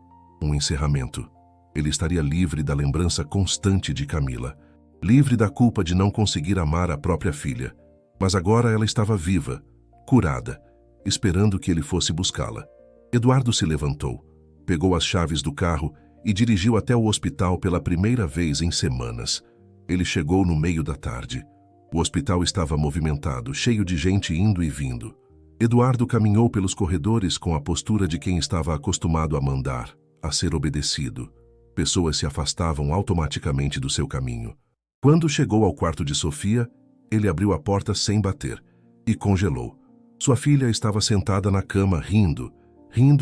Speaker 1: um encerramento. Ele estaria livre da lembrança constante de Camila, livre da culpa de não conseguir amar a própria filha. Mas agora ela estava viva, curada, esperando que ele fosse buscá-la. Eduardo se levantou, pegou as chaves do carro e dirigiu até o hospital pela primeira vez em semanas. Ele chegou no meio da tarde. O hospital estava movimentado, cheio de gente indo e vindo. Eduardo caminhou pelos corredores com a postura de quem estava acostumado a mandar, a ser obedecido. Pessoas se afastavam automaticamente do seu caminho. Quando chegou ao quarto de Sofia, ele abriu a porta sem bater e congelou. Sua filha estava sentada na cama rindo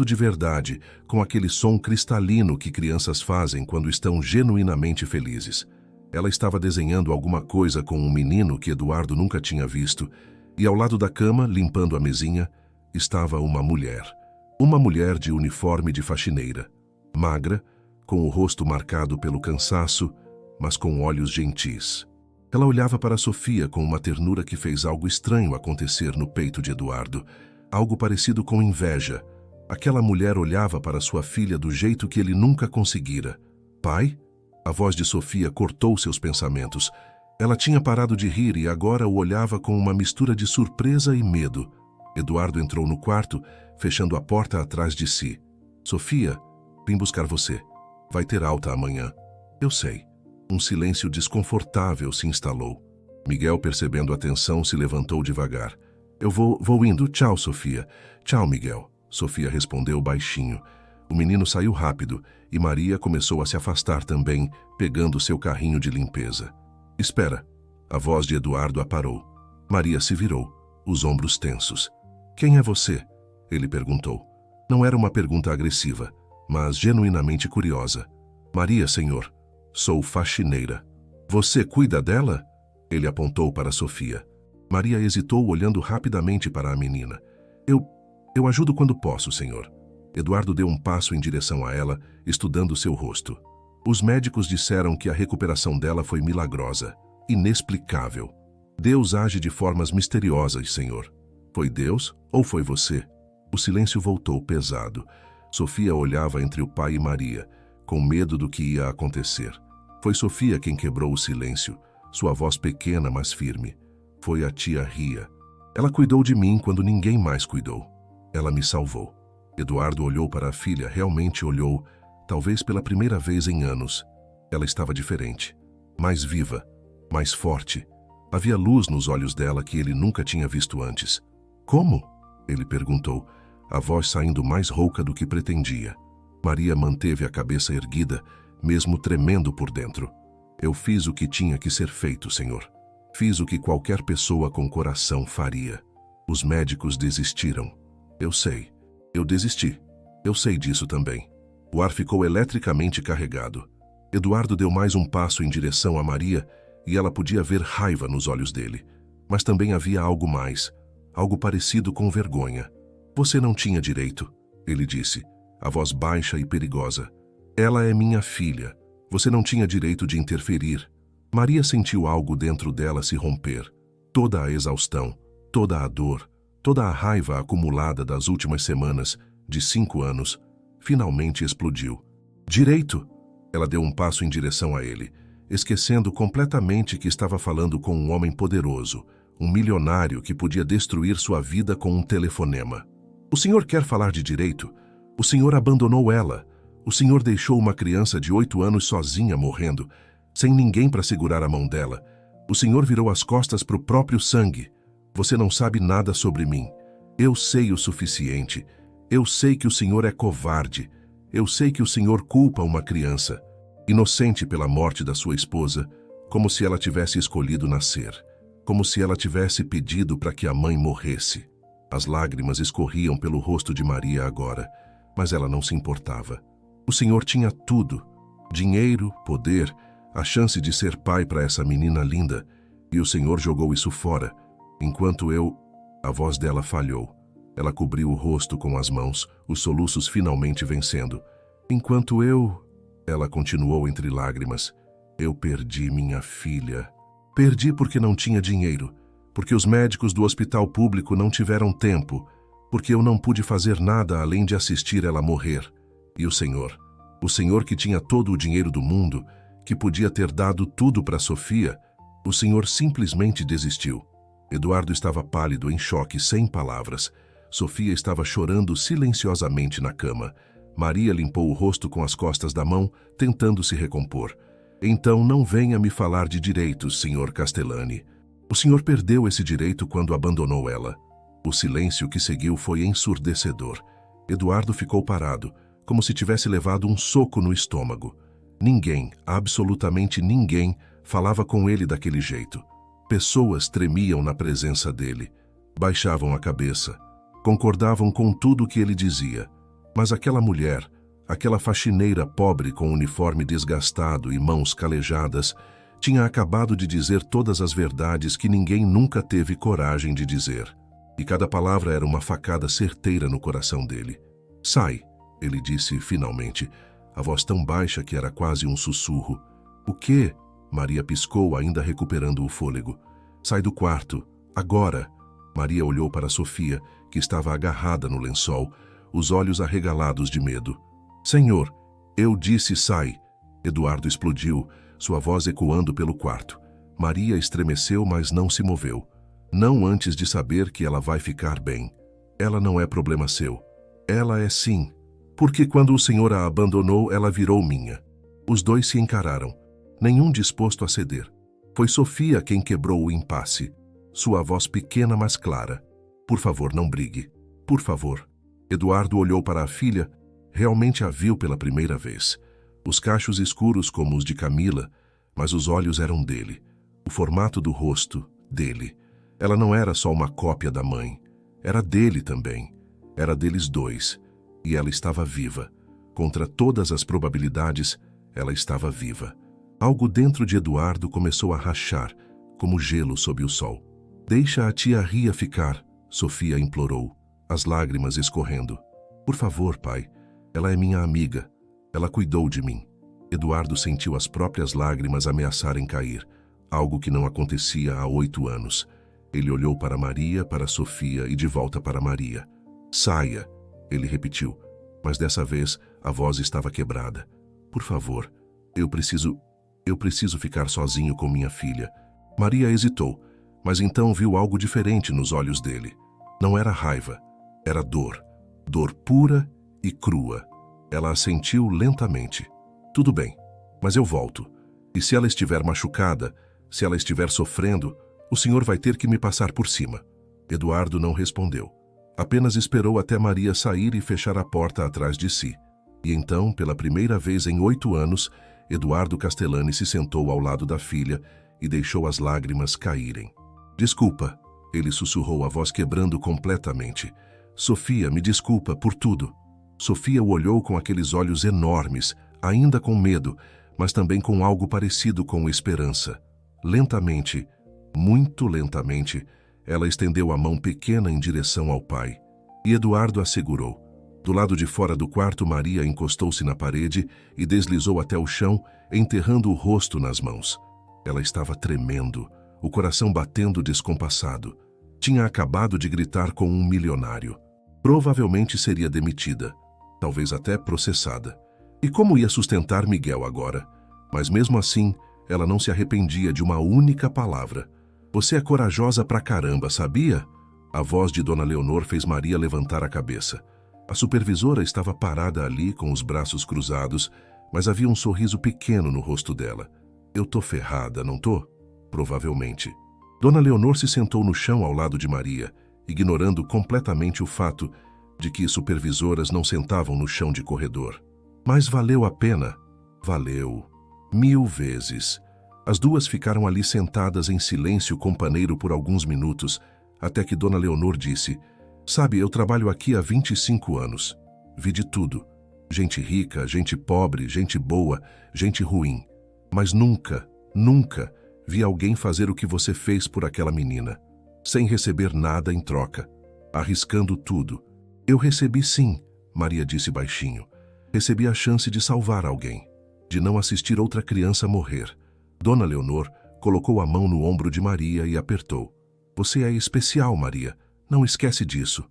Speaker 1: de verdade, com aquele som cristalino que crianças fazem quando estão genuinamente felizes. Ela estava desenhando alguma coisa com um menino que Eduardo nunca tinha visto, e ao lado da cama, limpando a mesinha, estava uma mulher. Uma mulher de uniforme de faxineira, magra, com o rosto marcado pelo cansaço, mas com olhos gentis. Ela olhava para Sofia com uma ternura que fez algo estranho acontecer no peito de Eduardo, algo parecido com inveja. Aquela mulher olhava para sua filha do jeito que ele nunca conseguira. Pai? A voz de Sofia cortou seus pensamentos. Ela tinha parado de rir e agora o olhava com uma mistura de surpresa e medo. Eduardo entrou no quarto, fechando a porta atrás de si. Sofia, vim buscar você. Vai ter alta amanhã. Eu sei. Um silêncio desconfortável se instalou. Miguel, percebendo a tensão, se levantou devagar. Eu vou indo. Tchau, Sofia. Tchau, Miguel. Sofia respondeu baixinho. O menino saiu rápido e Maria começou a se afastar também, pegando seu carrinho de limpeza. Espera! A voz de Eduardo a parou. Maria se virou, os ombros tensos. Quem é você? Ele perguntou. Não era uma pergunta agressiva, mas genuinamente curiosa. Maria, senhor. Sou faxineira. Você cuida dela? Ele apontou para Sofia. Maria hesitou, olhando rapidamente para a menina. Eu ajudo quando posso, senhor. Eduardo deu um passo em direção a ela, estudando seu rosto. Os médicos disseram que a recuperação dela foi milagrosa, inexplicável. Deus age de formas misteriosas, senhor. Foi Deus ou foi você? O silêncio voltou pesado. Sofia olhava entre o pai e Maria, com medo do que ia acontecer. Foi Sofia quem quebrou o silêncio, sua voz pequena, mas firme. Foi a tia Ria. Ela cuidou de mim quando ninguém mais cuidou. Ela me salvou. Eduardo olhou para a filha, realmente olhou, talvez pela primeira vez em anos. Ela estava diferente, mais viva, mais forte. Havia luz nos olhos dela que ele nunca tinha visto antes. Como? Ele perguntou, a voz saindo mais rouca do que pretendia. Maria manteve a cabeça erguida, mesmo tremendo por dentro. Eu fiz o que tinha que ser feito, senhor. Fiz o que qualquer pessoa com coração faria. Os médicos desistiram. Eu sei. Eu desisti. Eu sei disso também. O ar ficou eletricamente carregado. Eduardo deu mais um passo em direção a Maria e ela podia ver raiva nos olhos dele. Mas também havia algo mais, algo parecido com vergonha. Você não tinha direito, ele disse, a voz baixa e perigosa. Ela é minha filha. Você não tinha direito de interferir. Maria sentiu algo dentro dela se romper. Toda a exaustão, toda a dor, toda a raiva acumulada das últimas semanas, de 5 anos, finalmente explodiu. Direito! Ela deu um passo em direção a ele, esquecendo completamente que estava falando com um homem poderoso, um milionário que podia destruir sua vida com um telefonema. O senhor quer falar de direito? O senhor abandonou ela. O senhor deixou uma criança de 8 anos sozinha morrendo, sem ninguém para segurar a mão dela. O senhor virou as costas para o próprio sangue. Você não sabe nada sobre mim. Eu sei o suficiente. Eu sei que o senhor é covarde. Eu sei que o senhor culpa uma criança, inocente pela morte da sua esposa, como se ela tivesse escolhido nascer, como se ela tivesse pedido para que a mãe morresse. As lágrimas escorriam pelo rosto de Maria agora, mas ela não se importava. O senhor tinha tudo: dinheiro, poder, a chance de ser pai para essa menina linda, e o senhor jogou isso fora, enquanto eu... A voz dela falhou. Ela cobriu o rosto com as mãos, os soluços finalmente vencendo. Enquanto eu... Ela continuou entre lágrimas. Eu perdi minha filha. Perdi porque não tinha dinheiro, porque os médicos do hospital público não tiveram tempo, porque eu não pude fazer nada além de assistir ela morrer. E o senhor que tinha todo o dinheiro do mundo, que podia ter dado tudo para Sofia, o senhor simplesmente desistiu. Eduardo estava pálido, em choque, sem palavras. Sofia estava chorando silenciosamente na cama. Maria limpou o rosto com as costas da mão, tentando se recompor. Então não venha me falar de direitos, senhor Castellani. O senhor perdeu esse direito quando abandonou ela. O silêncio que seguiu foi ensurdecedor. Eduardo ficou parado, como se tivesse levado um soco no estômago. Ninguém, absolutamente ninguém, falava com ele daquele jeito. Pessoas tremiam na presença dele, baixavam a cabeça, concordavam com tudo o que ele dizia. Mas aquela mulher, aquela faxineira pobre com uniforme desgastado e mãos calejadas, tinha acabado de dizer todas as verdades que ninguém nunca teve coragem de dizer. E cada palavra era uma facada certeira no coração dele. Sai, ele disse finalmente, a voz tão baixa que era quase um sussurro. O quê? Maria piscou, ainda recuperando o fôlego. Sai do quarto, agora. Maria olhou para Sofia, que estava agarrada no lençol, os olhos arregalados de medo. Senhor, eu disse sai. Eduardo explodiu, sua voz ecoando pelo quarto. Maria estremeceu, mas não se moveu. Não antes de saber que ela vai ficar bem. Ela não é problema seu. Ela é sim. Porque quando o senhor a abandonou, ela virou minha. Os dois se encararam, nenhum disposto a ceder. Foi Sofia quem quebrou o impasse. Sua voz pequena, mas clara. Por favor, não brigue. Por favor. Eduardo olhou para a filha. Realmente a viu pela primeira vez. Os cachos escuros como os de Camila, mas os olhos eram dele. O formato do rosto, dele. Ela não era só uma cópia da mãe. Era dele também. Era deles dois. E ela estava viva. Contra todas as probabilidades, ela estava viva. Algo dentro de Eduardo começou a rachar, como gelo sob o sol. Deixa a tia Ria ficar, Sofia implorou, as lágrimas escorrendo. Por favor, pai. Ela é minha amiga. Ela cuidou de mim. Eduardo sentiu as próprias lágrimas ameaçarem cair, algo que não acontecia há 8 anos. Ele olhou para Maria, para Sofia e de volta para Maria. Saia, ele repetiu, mas dessa vez a voz estava quebrada. Por favor, eu preciso ficar sozinho com minha filha. Maria hesitou, mas então viu algo diferente nos olhos dele. Não era raiva, era dor. Dor pura e crua. Ela assentiu lentamente. Tudo bem, mas eu volto. E se ela estiver machucada, se ela estiver sofrendo, o senhor vai ter que me passar por cima. Eduardo não respondeu. Apenas esperou até Maria sair e fechar a porta atrás de si. E então, pela primeira vez em 8 anos, Eduardo Castellani se sentou ao lado da filha e deixou as lágrimas caírem. Desculpa, ele sussurrou, a voz quebrando completamente. Sofia, me desculpa por tudo. Sofia o olhou com aqueles olhos enormes, ainda com medo, mas também com algo parecido com esperança. Lentamente, muito lentamente, ela estendeu a mão pequena em direção ao pai. E Eduardo a segurou. Do lado de fora do quarto, Maria encostou-se na parede e deslizou até o chão, enterrando o rosto nas mãos. Ela estava tremendo, o coração batendo descompassado. Tinha acabado de gritar com um milionário. Provavelmente seria demitida, talvez até processada. E como ia sustentar Miguel agora? Mas mesmo assim, ela não se arrependia de uma única palavra. Você é corajosa pra caramba, sabia? A voz de Dona Leonor fez Maria levantar a cabeça. A supervisora estava parada ali com os braços cruzados, mas havia um sorriso pequeno no rosto dela. Eu tô ferrada, não tô? Provavelmente. Dona Leonor se sentou no chão ao lado de Maria, ignorando completamente o fato de que supervisoras não sentavam no chão de corredor. Mas valeu a pena. Valeu. 1000 vezes. As duas ficaram ali sentadas em silêncio companheiro por alguns minutos, até que Dona Leonor disse: sabe, eu trabalho aqui há 25 anos. Vi de tudo. Gente rica, gente pobre, gente boa, gente ruim. Mas nunca, nunca vi alguém fazer o que você fez por aquela menina, sem receber nada em troca, arriscando tudo. Eu recebi sim, Maria disse baixinho. Recebi a chance de salvar alguém, de não assistir outra criança morrer. Dona Leonor colocou a mão no ombro de Maria e apertou. Você é especial, Maria. Não esquece disso.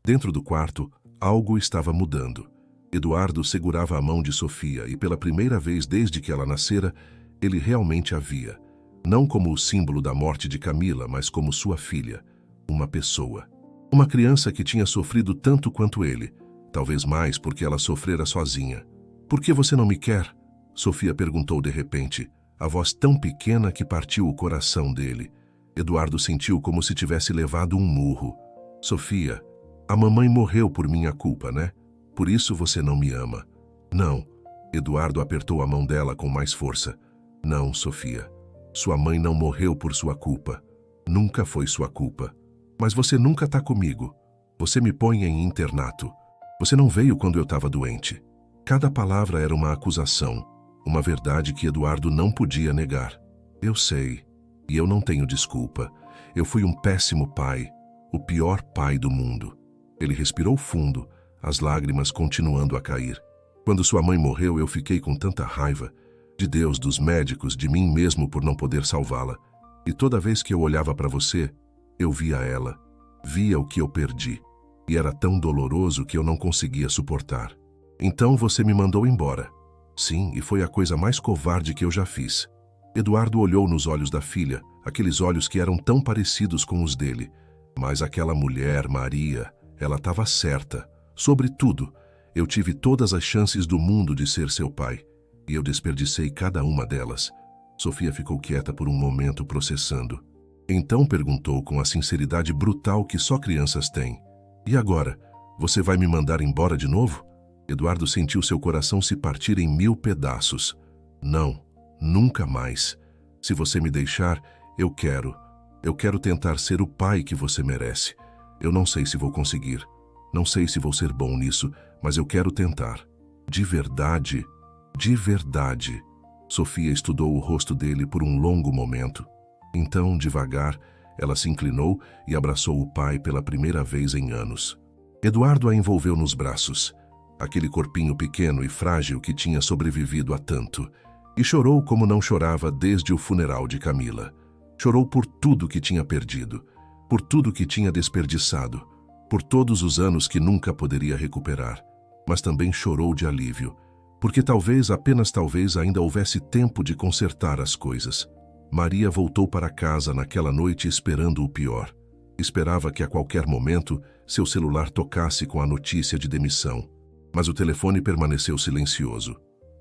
Speaker 1: Dentro do quarto, algo estava mudando. Eduardo segurava a mão de Sofia e pela primeira vez desde que ela nascera, ele realmente a via. Não como o símbolo da morte de Camila, mas como sua filha. Uma pessoa. Uma criança que tinha sofrido tanto quanto ele. Talvez mais porque ela sofrera sozinha. Por que você não me quer? Sofia perguntou de repente, a voz tão pequena que partiu o coração dele. Eduardo sentiu como se tivesse levado um murro. Sofia, a mamãe morreu por minha culpa, né? Por isso você não me ama. Não. Eduardo apertou a mão dela com mais força. Não, Sofia. Sua mãe não morreu por sua culpa. Nunca foi sua culpa. Mas você nunca tá comigo. Você me põe em internato. Você não veio quando eu estava doente. Cada palavra era uma acusação, uma verdade que Eduardo não podia negar. Eu sei, e eu não tenho desculpa. Eu fui um péssimo pai, o pior pai do mundo. Ele respirou fundo, as lágrimas continuando a cair. Quando sua mãe morreu, eu fiquei com tanta raiva. De Deus, dos médicos, de mim mesmo por não poder salvá-la. E toda vez que eu olhava para você, eu via ela, via o que eu perdi. E era tão doloroso que eu não conseguia suportar. Então você me mandou embora. Sim, e foi a coisa mais covarde que eu já fiz. Eduardo olhou nos olhos da filha, aqueles olhos que eram tão parecidos com os dele. Mas aquela mulher, Maria, ela estava certa. Sobre tudo, eu tive todas as chances do mundo de ser seu pai. E eu desperdicei cada uma delas. Sofia ficou quieta por um momento, processando. Então perguntou com a sinceridade brutal que só crianças têm. E agora, você vai me mandar embora de novo? Eduardo sentiu seu coração se partir em 1000 pedaços. Não, nunca mais. Se você me deixar, eu quero tentar ser o pai que você merece. Eu não sei se vou conseguir. Não sei se vou ser bom nisso, mas eu quero tentar. De verdade, de verdade. Sofia estudou o rosto dele por um longo momento. Então, devagar, ela se inclinou e abraçou o pai pela primeira vez em anos. Eduardo a envolveu nos braços, aquele corpinho pequeno e frágil que tinha sobrevivido a tanto, e chorou como não chorava desde o funeral de Camila. Chorou por tudo que tinha perdido, por tudo que tinha desperdiçado, por todos os anos que nunca poderia recuperar. Mas também chorou de alívio, porque talvez, apenas talvez, ainda houvesse tempo de consertar as coisas. Maria voltou para casa naquela noite esperando o pior. Esperava que a qualquer momento seu celular tocasse com a notícia de demissão. Mas o telefone permaneceu silencioso.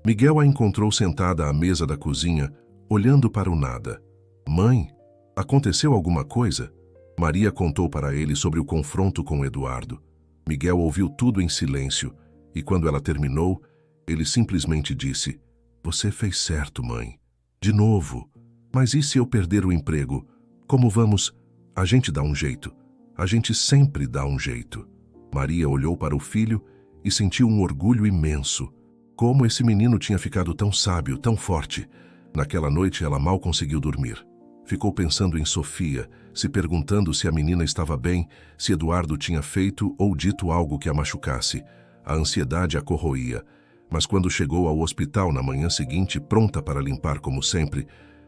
Speaker 1: Miguel a encontrou sentada à mesa da cozinha, olhando para o nada. Mãe, aconteceu alguma coisa? Maria contou para ele sobre o confronto com Eduardo. Miguel ouviu tudo em silêncio, e quando ela terminou, ele simplesmente disse: Você fez certo, mãe. De novo. Mas e se eu perder o emprego? Como vamos? A gente dá um jeito. A gente sempre dá um jeito. Maria olhou para o filho e sentiu um orgulho imenso. Como esse menino tinha ficado tão sábio, tão forte. Naquela noite ela mal conseguiu dormir. Ficou pensando em Sofia, se perguntando se a menina estava bem, se Eduardo tinha feito ou dito algo que a machucasse. A ansiedade a corroía. Mas quando chegou ao hospital na manhã seguinte, pronta para limpar como sempre,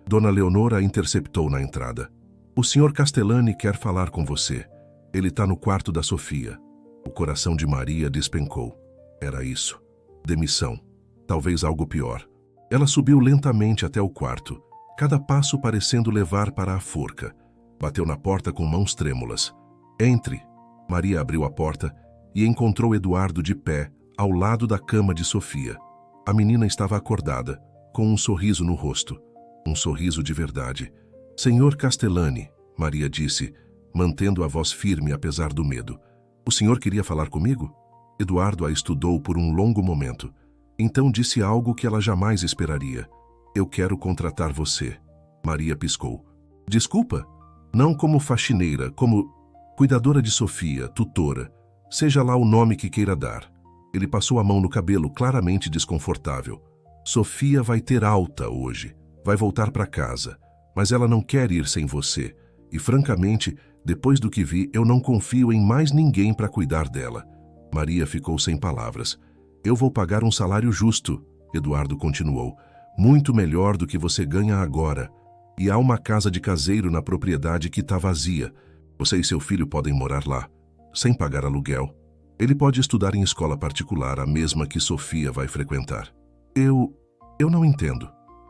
Speaker 1: Dona Leonora a interceptou na entrada. O Sr. Castellani quer falar com você. Ele está no quarto da Sofia. O coração de Maria despencou. Era isso. Demissão. Talvez algo pior. Ela subiu lentamente até o quarto, cada passo parecendo levar para a forca. Bateu na porta com mãos trêmulas. Entre. Maria abriu a porta e encontrou Eduardo de pé, ao lado da cama de Sofia. A menina estava acordada, com um sorriso no rosto. Um sorriso de verdade. Senhor Castellani, Maria disse, mantendo a voz firme apesar do medo. O senhor queria falar comigo? Eduardo a estudou por um longo momento. Então disse algo que ela jamais esperaria. Eu quero contratar você. Maria piscou. Desculpa? Não como faxineira, como cuidadora de Sofia, tutora. Seja lá o nome que queira dar. Ele passou a mão no cabelo, claramente desconfortável. Sofia vai ter alta hoje. Vai voltar para casa, mas ela não quer ir sem você. E, francamente, depois do que vi, eu não confio em mais ninguém para cuidar dela. Maria ficou sem palavras. Eu vou pagar um salário justo, Eduardo continuou. Muito melhor do que você ganha agora. E há uma casa de caseiro na propriedade que está vazia. Você e seu filho podem morar lá, sem pagar aluguel. Ele pode estudar em escola particular, a mesma que Sofia vai frequentar. Eu não entendo.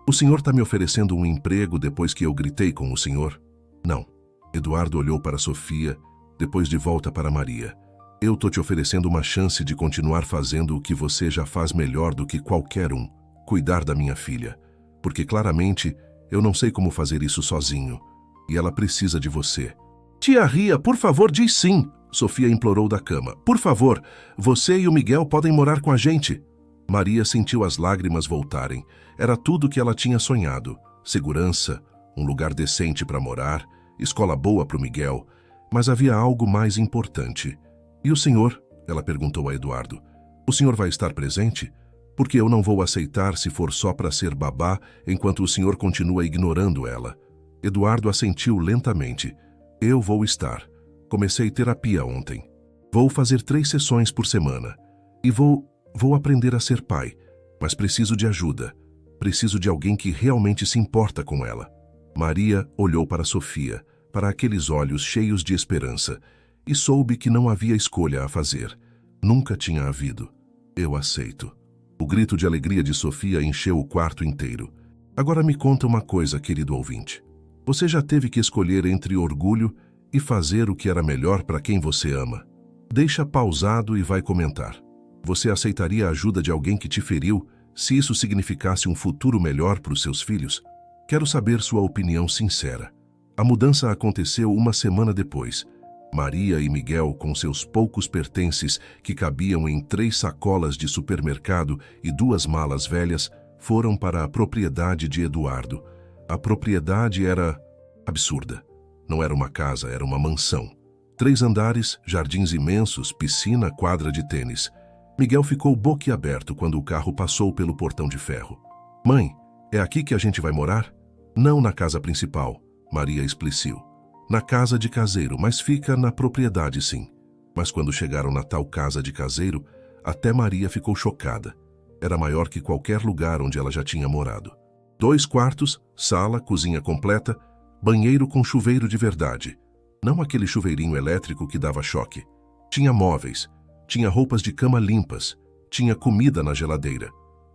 Speaker 1: O senhor está me oferecendo um emprego depois que eu gritei com o senhor? Não. Eduardo olhou para Sofia, depois de volta para Maria. Eu estou te oferecendo uma chance de continuar fazendo o que você já faz melhor do que qualquer um, cuidar da minha filha. Porque claramente eu não sei como fazer isso sozinho. E ela precisa de você. Tia Ria, por favor, diz sim, Sofia implorou da cama. Por favor, você e o Miguel podem morar com a gente. Maria sentiu as lágrimas voltarem. Era tudo que ela tinha sonhado. Segurança, um lugar decente para morar, escola boa para o Miguel. Mas havia algo mais importante. E o senhor? Ela perguntou a Eduardo. O senhor vai estar presente? Porque eu não vou aceitar se for só para ser babá enquanto o senhor continua ignorando ela. Eduardo assentiu lentamente. Eu vou estar. Comecei terapia ontem. Vou fazer 3 sessões por semana. E vou aprender a ser pai. Mas preciso de ajuda. Preciso de alguém que realmente se importa com ela. Maria olhou para Sofia, para aqueles olhos cheios de esperança, e soube que não havia escolha a fazer. Nunca tinha havido. Eu aceito. O grito de alegria de Sofia encheu o quarto inteiro. Agora me conta uma coisa, querido ouvinte. Você já teve que escolher entre orgulho e fazer o que era melhor para quem você ama. Deixa pausado e vai comentar. Você aceitaria a ajuda de alguém que te feriu se isso significasse um futuro melhor para os seus filhos? Quero saber sua opinião sincera. A mudança aconteceu uma semana depois. Maria e Miguel, com seus poucos pertences que cabiam em 3 sacolas de supermercado e 2 malas velhas, foram para a propriedade de Eduardo. A propriedade era absurda. Não era uma casa, era uma mansão. 3 andares, jardins imensos, piscina, quadra de tênis. Miguel ficou boquiaberto quando o carro passou pelo portão de ferro. "Mãe, é aqui que a gente vai morar?" "Não na casa principal", Maria expliciu. "Na casa de caseiro, mas fica na propriedade sim." Mas quando chegaram na tal casa de caseiro, até Maria ficou chocada. Era maior que qualquer lugar onde ela já tinha morado. 2 quartos, sala, cozinha completa, banheiro com chuveiro de verdade. Não aquele chuveirinho elétrico que dava choque. Tinha móveis, tinha roupas de cama limpas, tinha comida na geladeira.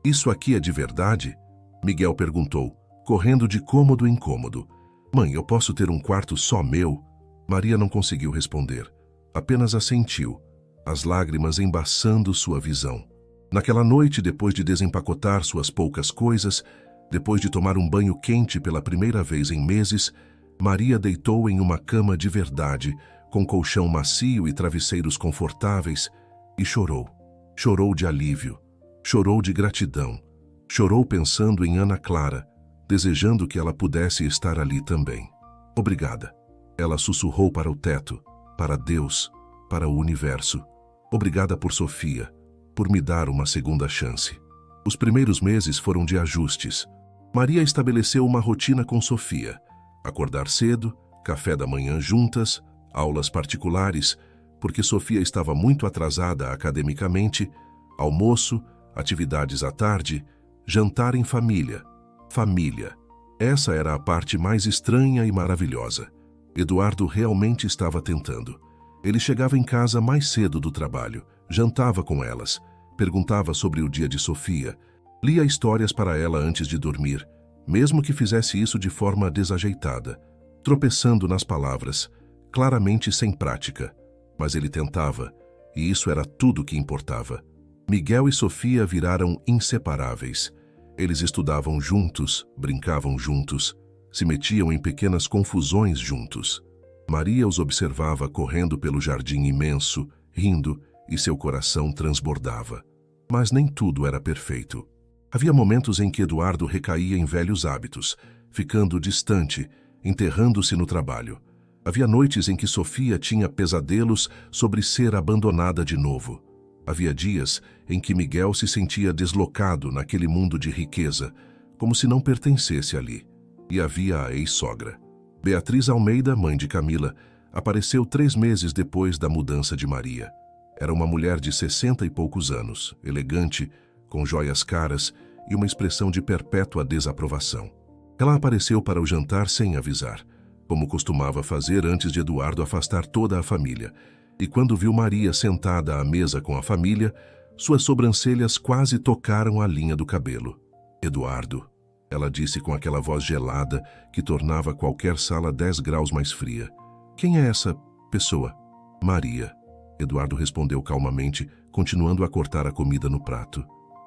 Speaker 1: "Isso aqui é de verdade?" Miguel perguntou, correndo de cômodo em cômodo. "Mãe, eu posso ter um quarto só meu?" Maria não conseguiu responder. Apenas assentiu, as lágrimas embaçando sua visão. Naquela noite, depois de desempacotar suas poucas coisas, depois de tomar um banho quente pela primeira vez em meses, Maria deitou em uma cama de verdade, com colchão macio e travesseiros confortáveis, e chorou. Chorou de alívio, chorou de gratidão, chorou pensando em Ana Clara, desejando que ela pudesse estar ali também. "Obrigada." Ela sussurrou para o teto, para Deus, para o universo. "Obrigada por Sofia, por me dar uma segunda chance." Os primeiros meses foram de ajustes. Maria estabeleceu uma rotina com Sofia. Acordar cedo, café da manhã juntas, aulas particulares, porque Sofia estava muito atrasada academicamente, almoço, atividades à tarde, jantar em família. Família. Essa era a parte mais estranha e maravilhosa. Eduardo realmente estava tentando. Ele chegava em casa mais cedo do trabalho, jantava com elas, perguntava sobre o dia de Sofia, lia histórias para ela antes de dormir, mesmo que fizesse isso de forma desajeitada, tropeçando nas palavras, claramente sem prática. Mas ele tentava, e isso era tudo que importava. Miguel e Sofia viraram inseparáveis. Eles estudavam juntos, brincavam juntos, se metiam em pequenas confusões juntos. Maria os observava correndo pelo jardim imenso, rindo, e seu coração transbordava. Mas nem tudo era perfeito. Havia momentos em que Eduardo recaía em velhos hábitos, ficando distante, enterrando-se no trabalho. Havia noites em que Sofia tinha pesadelos sobre ser abandonada de novo. Havia dias em que Miguel se sentia deslocado naquele mundo de riqueza, como se não pertencesse ali. E havia a ex-sogra. Beatriz Almeida, mãe de Camila, apareceu 3 meses depois da mudança de Maria. Era uma mulher de 60 e poucos anos, elegante, com joias caras e uma expressão de perpétua desaprovação. Ela apareceu para o jantar sem avisar, como costumava fazer antes de Eduardo afastar toda a família, e quando viu Maria sentada à mesa com a família, suas sobrancelhas quase tocaram a linha do cabelo. "Eduardo", ela disse com aquela voz gelada que tornava qualquer sala 10 graus mais fria. "Quem é essa pessoa?" "Maria", Eduardo respondeu calmamente, continuando a cortar a comida no prato.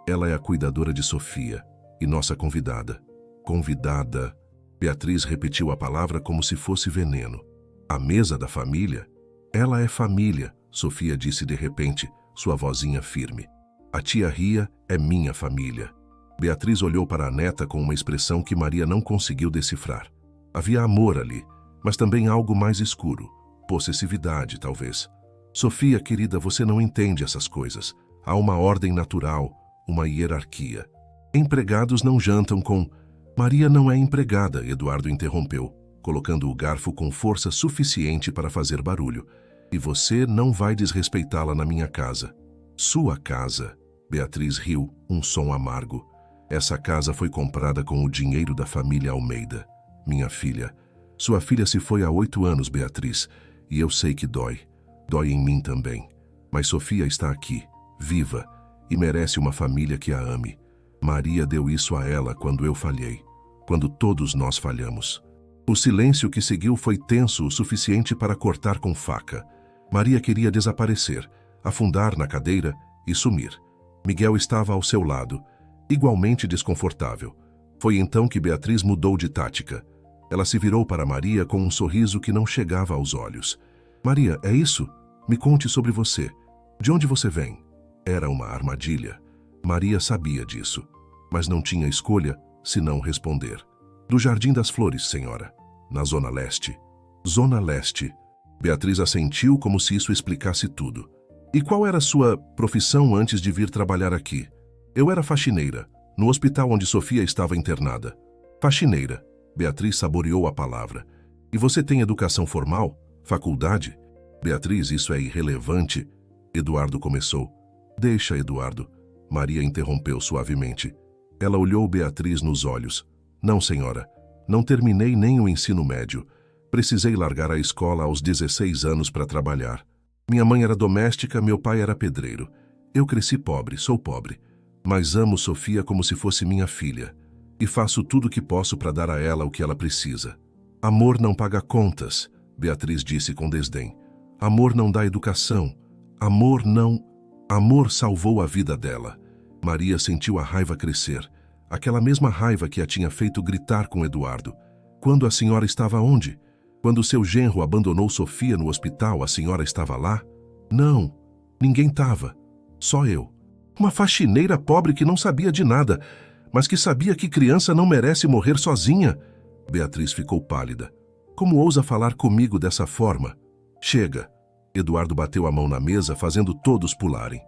Speaker 1: "Ela é a cuidadora de Sofia e nossa convidada." "Convidada?" Beatriz repetiu a palavra como se fosse veneno. "A mesa da família?" "Ela é família", Sofia disse de repente, sua vozinha firme. "A tia Ria é minha família." Beatriz olhou para a neta com uma expressão que Maria não conseguiu decifrar. Havia amor ali, mas também algo mais escuro, possessividade, talvez. "Sofia, querida, você não entende essas coisas. Há uma ordem natural, uma hierarquia. Empregados não jantam com..." "Maria não é empregada", Eduardo interrompeu, colocando o garfo com força suficiente para fazer barulho. "E você não vai desrespeitá-la na minha casa." "Sua casa?" Beatriz riu, um som amargo. "Essa casa foi comprada com o dinheiro da família Almeida. Minha filha. Sua filha se foi há 8 anos, Beatriz, e eu sei que dói. Dói em mim também. Mas Sofia está aqui, viva, e merece uma família que a ame. Maria deu isso a ela quando eu falhei, quando todos nós falhamos." O silêncio que seguiu foi tenso o suficiente para cortar com faca. Maria queria desaparecer, afundar na cadeira e sumir. Miguel estava ao seu lado, igualmente desconfortável. Foi então que Beatriz mudou de tática. Ela se virou para Maria com um sorriso que não chegava aos olhos. Maria, é isso? Me conte sobre você. De onde você vem? Era uma armadilha. Maria sabia disso, mas não tinha escolha senão responder. Do Jardim das Flores, senhora. Na Zona Leste. Zona Leste. Beatriz assentiu como se isso explicasse tudo. E qual era sua profissão antes de vir trabalhar aqui? Eu era faxineira, no hospital onde Sofia estava internada. Faxineira. Beatriz saboreou a palavra. E você tem educação formal? Faculdade? Beatriz, isso é irrelevante. Eduardo começou. Deixa, Eduardo. Maria interrompeu suavemente. Ela olhou Beatriz nos olhos. Não, senhora. Não terminei nem o ensino médio. Precisei largar a escola aos 16 anos para trabalhar. Minha mãe era doméstica, meu pai era pedreiro. Eu cresci pobre, sou pobre. Mas amo Sofia como se fosse minha filha. E faço tudo o que posso para dar a ela o que ela precisa. Amor não paga contas, Beatriz disse com desdém. Amor não dá educação. Amor não... Amor salvou a vida dela. Maria sentiu a raiva crescer. Aquela mesma raiva que a tinha feito gritar com Eduardo. Quando a senhora estava onde? Quando seu genro abandonou Sofia no hospital, a senhora estava lá? Não, ninguém estava. Só eu. Uma faxineira pobre que não sabia de nada, mas que sabia que criança não merece morrer sozinha. Beatriz ficou pálida. Como ousa falar comigo dessa forma? Chega. Eduardo bateu a mão na mesa, fazendo todos pularem.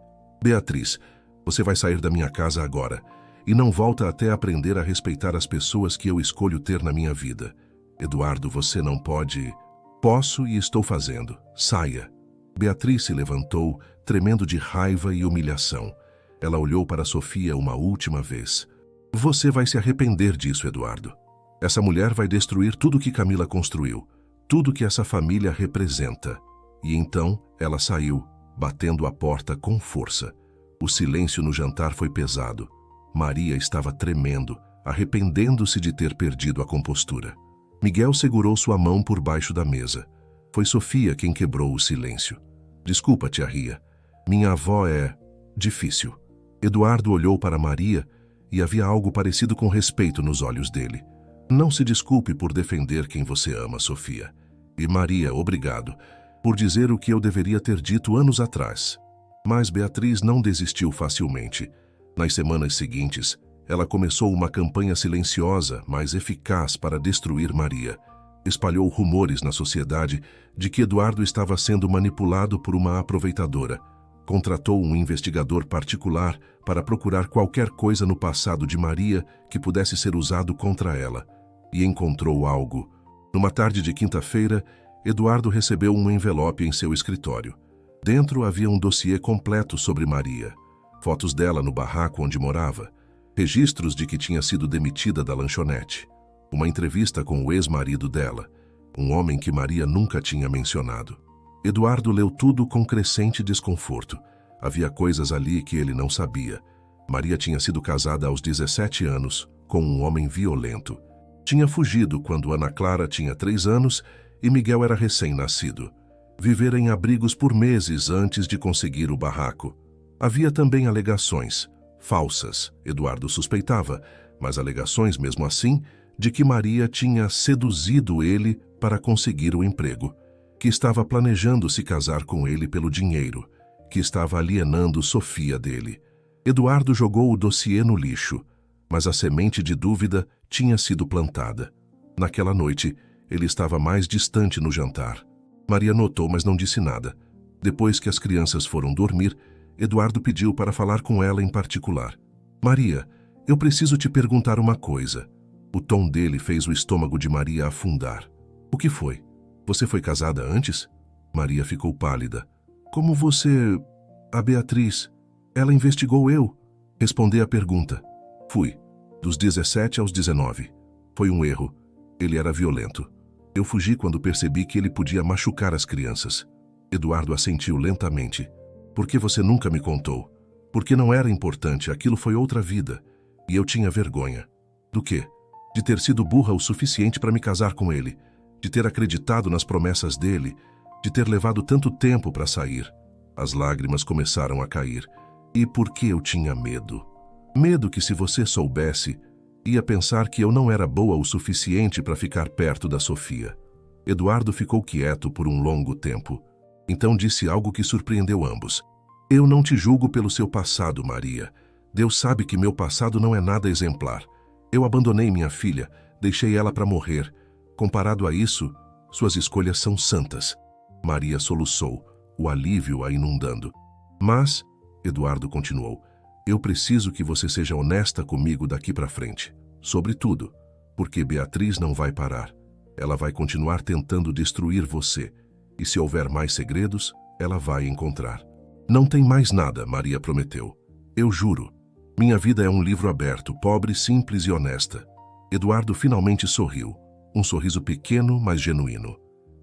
Speaker 1: Beatriz, você vai sair da minha casa agora e não volta até aprender a respeitar as pessoas que eu escolho ter na minha vida. Eduardo, você não pode... Posso e estou fazendo. Saia. Beatriz se levantou, tremendo de raiva e humilhação. Ela olhou para Sofia uma última vez. Você vai se arrepender disso, Eduardo. Essa mulher vai destruir tudo que Camila construiu, tudo que essa família representa. E então ela saiu, batendo a porta com força. O silêncio no jantar foi pesado. Maria estava tremendo, arrependendo-se de ter perdido a compostura. Miguel segurou sua mão por baixo da mesa. Foi Sofia quem quebrou o silêncio. Desculpa, tia Ria. Minha avó é... difícil. Eduardo olhou para Maria e havia algo parecido com respeito nos olhos dele. Não se desculpe por defender quem você ama, Sofia. E Maria, obrigado por dizer o que eu deveria ter dito anos atrás. Mas Beatriz não desistiu facilmente. Nas semanas seguintes, ela começou uma campanha silenciosa, mas eficaz para destruir Maria. Espalhou rumores na sociedade de que Eduardo estava sendo manipulado por uma aproveitadora. Contratou um investigador particular para procurar qualquer coisa no passado de Maria que pudesse ser usado contra ela. E encontrou algo. Numa tarde de quinta-feira, Eduardo recebeu um envelope em seu escritório. Dentro havia um dossiê completo sobre Maria. Fotos dela no barraco onde morava. Registros de que tinha sido demitida da lanchonete. Uma entrevista com o ex-marido dela, um homem que Maria nunca tinha mencionado. Eduardo leu tudo com crescente desconforto. Havia coisas ali que ele não sabia. Maria tinha sido casada aos 17 anos, com um homem violento. Tinha fugido quando Ana Clara tinha 3 anos e Miguel era recém-nascido. Vivera em abrigos por meses antes de conseguir o barraco. Havia também alegações, falsas, Eduardo suspeitava, mas alegações mesmo assim, de que Maria tinha seduzido ele para conseguir o emprego, que estava planejando se casar com ele pelo dinheiro, que estava alienando Sofia dele. Eduardo jogou o dossiê no lixo, mas a semente de dúvida tinha sido plantada. Naquela noite, ele estava mais distante no jantar. Maria notou, mas não disse nada. Depois que as crianças foram dormir, Eduardo pediu para falar com ela em particular. Maria, eu preciso te perguntar uma coisa. O tom dele fez o estômago de Maria afundar. O que foi? Você foi casada antes? Maria ficou pálida. Como você... A Beatriz. Ela investigou eu. Respondi a pergunta. Fui. Dos 17 aos 19. Foi um erro. Ele era violento. Eu fugi quando percebi que ele podia machucar as crianças. Eduardo assentiu lentamente. Por que você nunca me contou? Porque não era importante, aquilo foi outra vida. E eu tinha vergonha. Do quê? De ter sido burra o suficiente para me casar com ele. De ter acreditado nas promessas dele. De ter levado tanto tempo para sair. As lágrimas começaram a cair. E por que eu tinha medo? Medo que, se você soubesse, ia pensar que eu não era boa o suficiente para ficar perto da Sofia. Eduardo ficou quieto por um longo tempo. Então disse algo que surpreendeu ambos. Eu não te julgo pelo seu passado, Maria. Deus sabe que meu passado não é nada exemplar. Eu abandonei minha filha, deixei ela para morrer. Comparado a isso, suas escolhas são santas. Maria soluçou, o alívio a inundando. Mas, Eduardo continuou, eu preciso que você seja honesta comigo daqui para frente. Sobretudo, porque Beatriz não vai parar. Ela vai continuar tentando destruir você. E se houver mais segredos, ela vai encontrar. Não tem mais nada, Maria prometeu. Eu juro. Minha vida é um livro aberto, pobre, simples e honesta. Eduardo finalmente sorriu. Um sorriso pequeno, mas genuíno.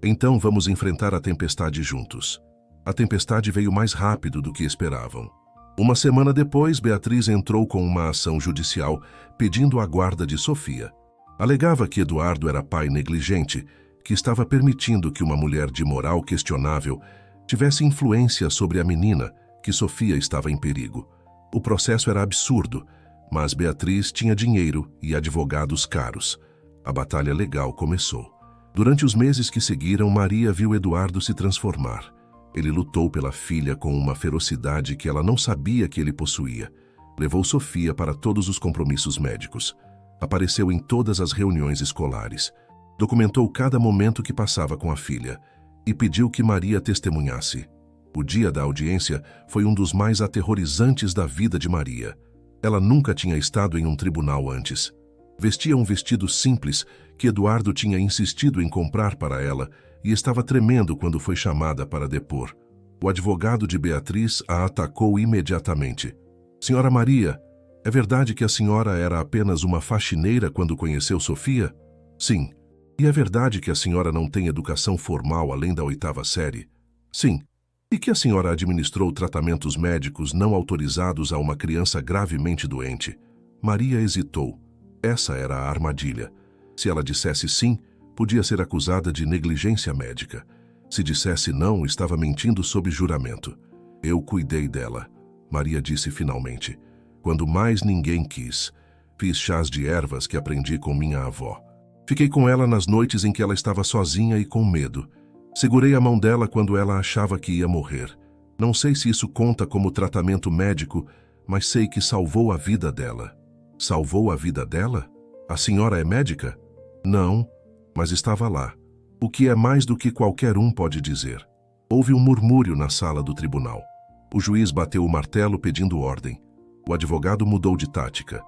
Speaker 1: Então vamos enfrentar a tempestade juntos. A tempestade veio mais rápido do que esperavam. Uma semana depois, Beatriz entrou com uma ação judicial pedindo a guarda de Sofia. Alegava que Eduardo era pai negligente, que estava permitindo que uma mulher de moral questionável tivesse influência sobre a menina, que Sofia estava em perigo. O processo era absurdo, mas Beatriz tinha dinheiro e advogados caros. A batalha legal começou. Durante os meses que seguiram, Maria viu Eduardo se transformar. Ele lutou pela filha com uma ferocidade que ela não sabia que ele possuía. Levou Sofia para todos os compromissos médicos. Apareceu em todas as reuniões escolares. Documentou cada momento que passava com a filha e pediu que Maria testemunhasse. O dia da audiência foi um dos mais aterrorizantes da vida de Maria. Ela nunca tinha estado em um tribunal antes. Vestia um vestido simples que Eduardo tinha insistido em comprar para ela e estava tremendo quando foi chamada para depor. O advogado de Beatriz a atacou imediatamente. Senhora Maria, é verdade que a senhora era apenas uma faxineira quando conheceu Sofia? Sim. E é verdade que a senhora não tem educação formal além da 8ª série? Sim. E que a senhora administrou tratamentos médicos não autorizados a uma criança gravemente doente? Maria hesitou. Essa era a armadilha. Se ela dissesse sim, podia ser acusada de negligência médica. Se dissesse não, estava mentindo sob juramento. Eu cuidei dela, Maria disse finalmente. Quando mais ninguém quis. Fiz chás de ervas que aprendi com minha avó. Fiquei com ela nas noites em que ela estava sozinha e com medo. Segurei a mão dela quando ela achava que ia morrer. Não sei se isso conta como tratamento médico, mas sei que salvou a vida dela. Salvou a vida dela? A senhora é médica? Não, mas estava lá. O que é mais do que qualquer um pode dizer. Houve um murmúrio na sala do tribunal. O juiz bateu o martelo pedindo ordem. O advogado mudou de tática.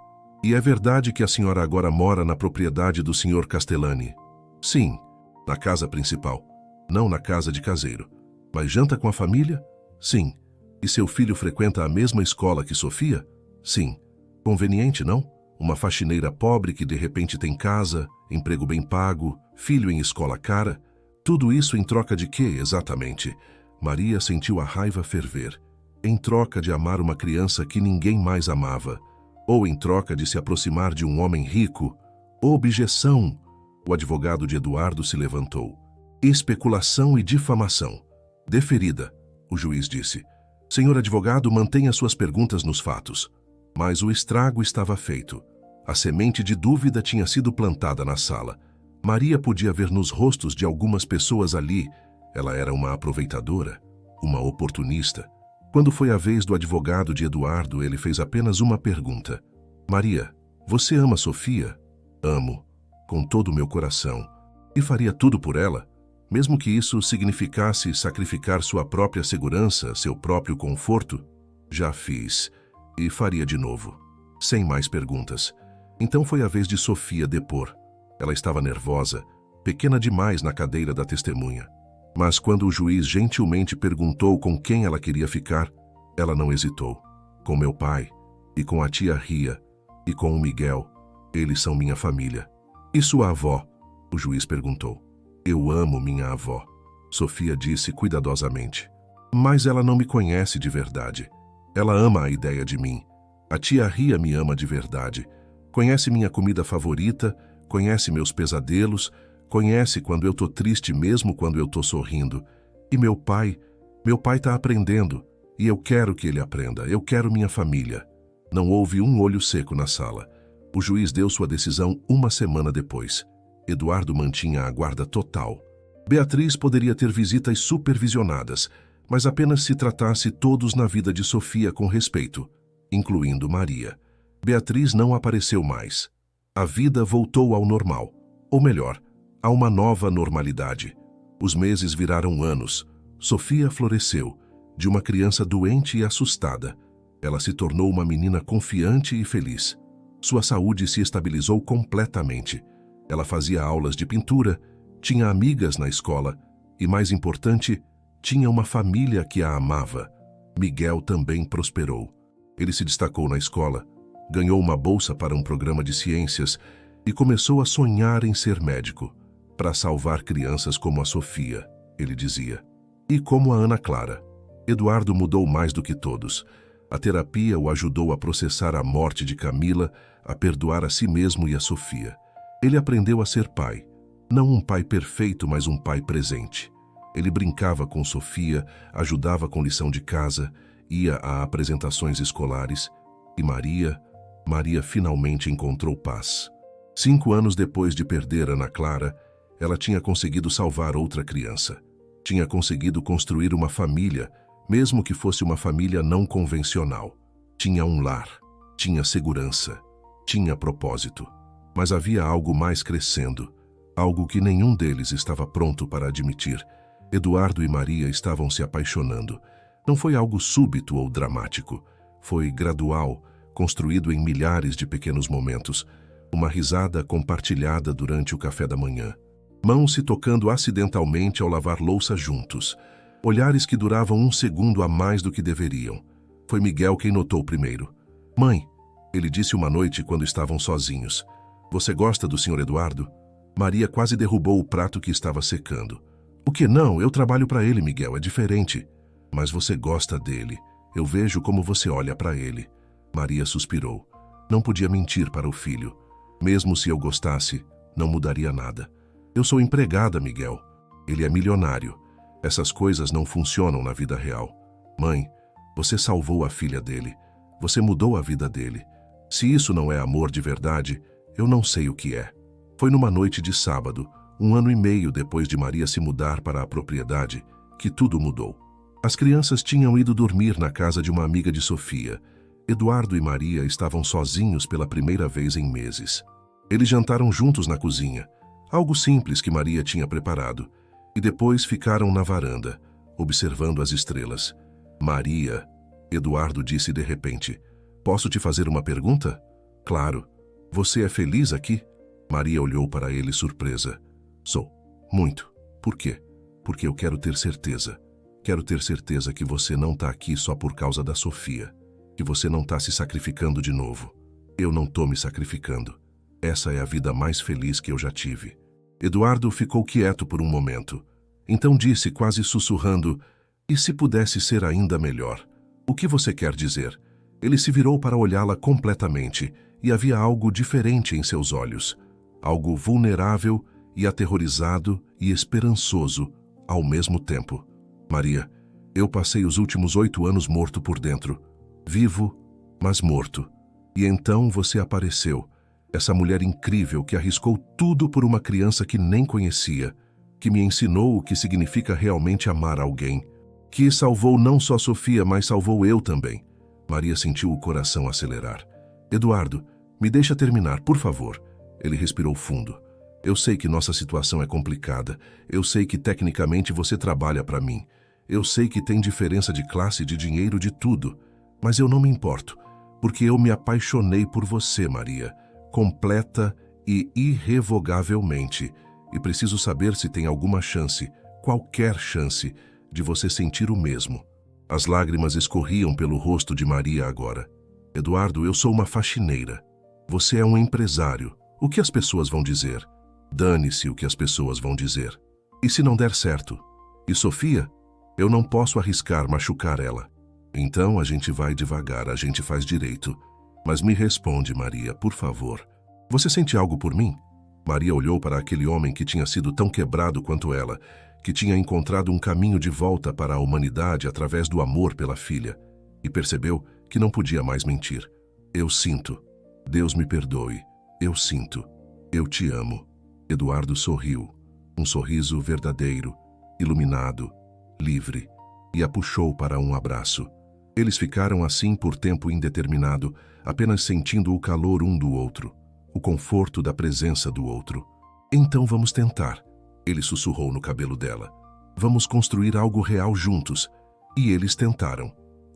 Speaker 1: E é verdade que a senhora agora mora na propriedade do Sr. Castellani? Sim, na casa principal. Não na casa de caseiro. Mas janta com a família? Sim. E seu filho frequenta a mesma escola que Sofia? Sim. Conveniente, não? Uma faxineira pobre que de repente tem casa, emprego bem pago, filho em escola cara. Tudo isso em troca de quê, exatamente? Maria sentiu a raiva ferver. Em troca de amar uma criança que ninguém mais amava. Ou em troca de se aproximar de um homem rico. Objeção! O advogado de Eduardo se levantou. Especulação e difamação. Deferida, o juiz disse. Senhor advogado, mantenha suas perguntas nos fatos. Mas o estrago estava feito. A semente de dúvida tinha sido plantada na sala. Maria podia ver nos rostos de algumas pessoas ali. Ela era uma aproveitadora, uma oportunista. Quando foi a vez do advogado de Eduardo, ele fez apenas uma pergunta. Maria, você ama Sofia? Amo, com todo o meu coração. E faria tudo por ela? Mesmo que isso significasse sacrificar sua própria segurança, seu próprio conforto? Já fiz. E faria de novo. Sem mais perguntas. Então foi a vez de Sofia depor. Ela estava nervosa, pequena demais na cadeira da testemunha. Mas quando o juiz gentilmente perguntou com quem ela queria ficar, ela não hesitou. Com meu pai, e com a tia Ria, e com o Miguel. Eles são minha família. E sua avó? O juiz perguntou. Eu amo minha avó, Sofia disse cuidadosamente. Mas ela não me conhece de verdade. Ela ama a ideia de mim. A tia Ria me ama de verdade. Conhece minha comida favorita, conhece meus pesadelos, conhece quando eu tô triste mesmo quando eu tô sorrindo. E meu pai tá aprendendo. E eu quero que ele aprenda. Eu quero minha família. Não houve um olho seco na sala. O juiz deu sua decisão uma semana depois. Eduardo mantinha a guarda total. Beatriz poderia ter visitas supervisionadas, mas apenas se tratasse todos na vida de Sofia com respeito, incluindo Maria. Beatriz não apareceu mais. A vida voltou ao normal, ou melhor, a uma nova normalidade. Os meses viraram anos. Sofia floresceu. De uma criança doente e assustada, ela se tornou uma menina confiante e feliz. Sua saúde se estabilizou completamente. Ela fazia aulas de pintura, tinha amigas na escola e, mais importante, tinha uma família que a amava. Miguel também prosperou. Ele se destacou na escola, ganhou uma bolsa para um programa de ciências e começou a sonhar em ser médico, para salvar crianças como a Sofia, ele dizia. E como a Ana Clara. Eduardo mudou mais do que todos. A terapia o ajudou a processar a morte de Camila, a perdoar a si mesmo e a Sofia. Ele aprendeu a ser pai. Não um pai perfeito, mas um pai presente. Ele brincava com Sofia, ajudava com lição de casa, ia a apresentações escolares. E Maria finalmente encontrou paz. 5 anos depois de perder Ana Clara, ela tinha conseguido salvar outra criança. Tinha conseguido construir uma família, mesmo que fosse uma família não convencional. Tinha um lar, tinha segurança, tinha propósito. Mas havia algo mais crescendo, algo que nenhum deles estava pronto para admitir. Eduardo e Maria estavam se apaixonando. Não foi algo súbito ou dramático. Foi gradual, construído em milhares de pequenos momentos. Uma risada compartilhada durante o café da manhã. Mãos se tocando acidentalmente ao lavar louça juntos. Olhares que duravam 1 segundo a mais do que deveriam. Foi Miguel quem notou primeiro. "Mãe", ele disse uma noite quando estavam sozinhos. "Você gosta do Sr. Eduardo?" Maria quase derrubou o prato que estava secando. "O que não? Eu trabalho para ele, Miguel, é diferente." "Mas você gosta dele. Eu vejo como você olha para ele." Maria suspirou. Não podia mentir para o filho. Mesmo se eu gostasse, não mudaria nada. "Eu sou empregada, Miguel. Ele é milionário. Essas coisas não funcionam na vida real. Mãe, você salvou a filha dele. Você mudou a vida dele. Se isso não é amor de verdade, eu não sei o que é." Foi numa noite de sábado, 1 ano e meio depois de Maria se mudar para a propriedade, que tudo mudou. As crianças tinham ido dormir na casa de uma amiga de Sofia. Eduardo e Maria estavam sozinhos pela primeira vez em meses. Eles jantaram juntos na cozinha, algo simples que Maria tinha preparado, e depois ficaram na varanda, observando as estrelas. "Maria", Eduardo disse de repente, "posso te fazer uma pergunta?" "Claro." "Você é feliz aqui?" Maria olhou para ele surpresa. "Sou. Muito." "Por quê?" "Porque eu quero ter certeza. Quero ter certeza que você não está aqui só por causa da Sofia. Que você não está se sacrificando de novo." "Eu não estou me sacrificando. Essa é a vida mais feliz que eu já tive." Eduardo ficou quieto por um momento. Então disse, quase sussurrando, "E se pudesse ser ainda melhor? O que você quer dizer?" Ele se virou para olhá-la completamente, e havia algo diferente em seus olhos. Algo vulnerável e aterrorizado e esperançoso ao mesmo tempo. "Maria, eu passei os últimos 8 anos morto por dentro. Vivo, mas morto. E então você apareceu. Essa mulher incrível que arriscou tudo por uma criança que nem conhecia, que me ensinou o que significa realmente amar alguém, que salvou não só Sofia, mas salvou eu também." Maria sentiu o coração acelerar. "Eduardo, me deixa terminar, por favor." Ele respirou fundo. "Eu sei que nossa situação é complicada. Eu sei que tecnicamente você trabalha para mim. Eu sei que tem diferença de classe, de dinheiro, de tudo. Mas eu não me importo, porque eu me apaixonei por você, Maria. Completa e irrevogavelmente, e preciso saber se tem alguma chance, qualquer chance, de você sentir o mesmo." As lágrimas escorriam pelo rosto de Maria agora. "Eduardo, eu sou uma faxineira. Você é um empresário. O que as pessoas vão dizer? Dane-se o que as pessoas vão dizer. E se não der certo? E Sofia? Eu não posso arriscar machucar ela. Então a gente vai devagar, a gente faz direito. Mas me responde, Maria, por favor. Você sente algo por mim?" Maria olhou para aquele homem que tinha sido tão quebrado quanto ela, que tinha encontrado um caminho de volta para a humanidade através do amor pela filha, e percebeu que não podia mais mentir. "Eu sinto. Deus me perdoe. Eu sinto. Eu te amo." Eduardo sorriu. Um sorriso verdadeiro, iluminado, livre, e a puxou para um abraço. Eles ficaram assim por tempo indeterminado, apenas sentindo o calor um do outro, o conforto da presença do outro. Então vamos tentar, ele sussurrou no cabelo dela. Vamos construir algo real juntos. E eles tentaram.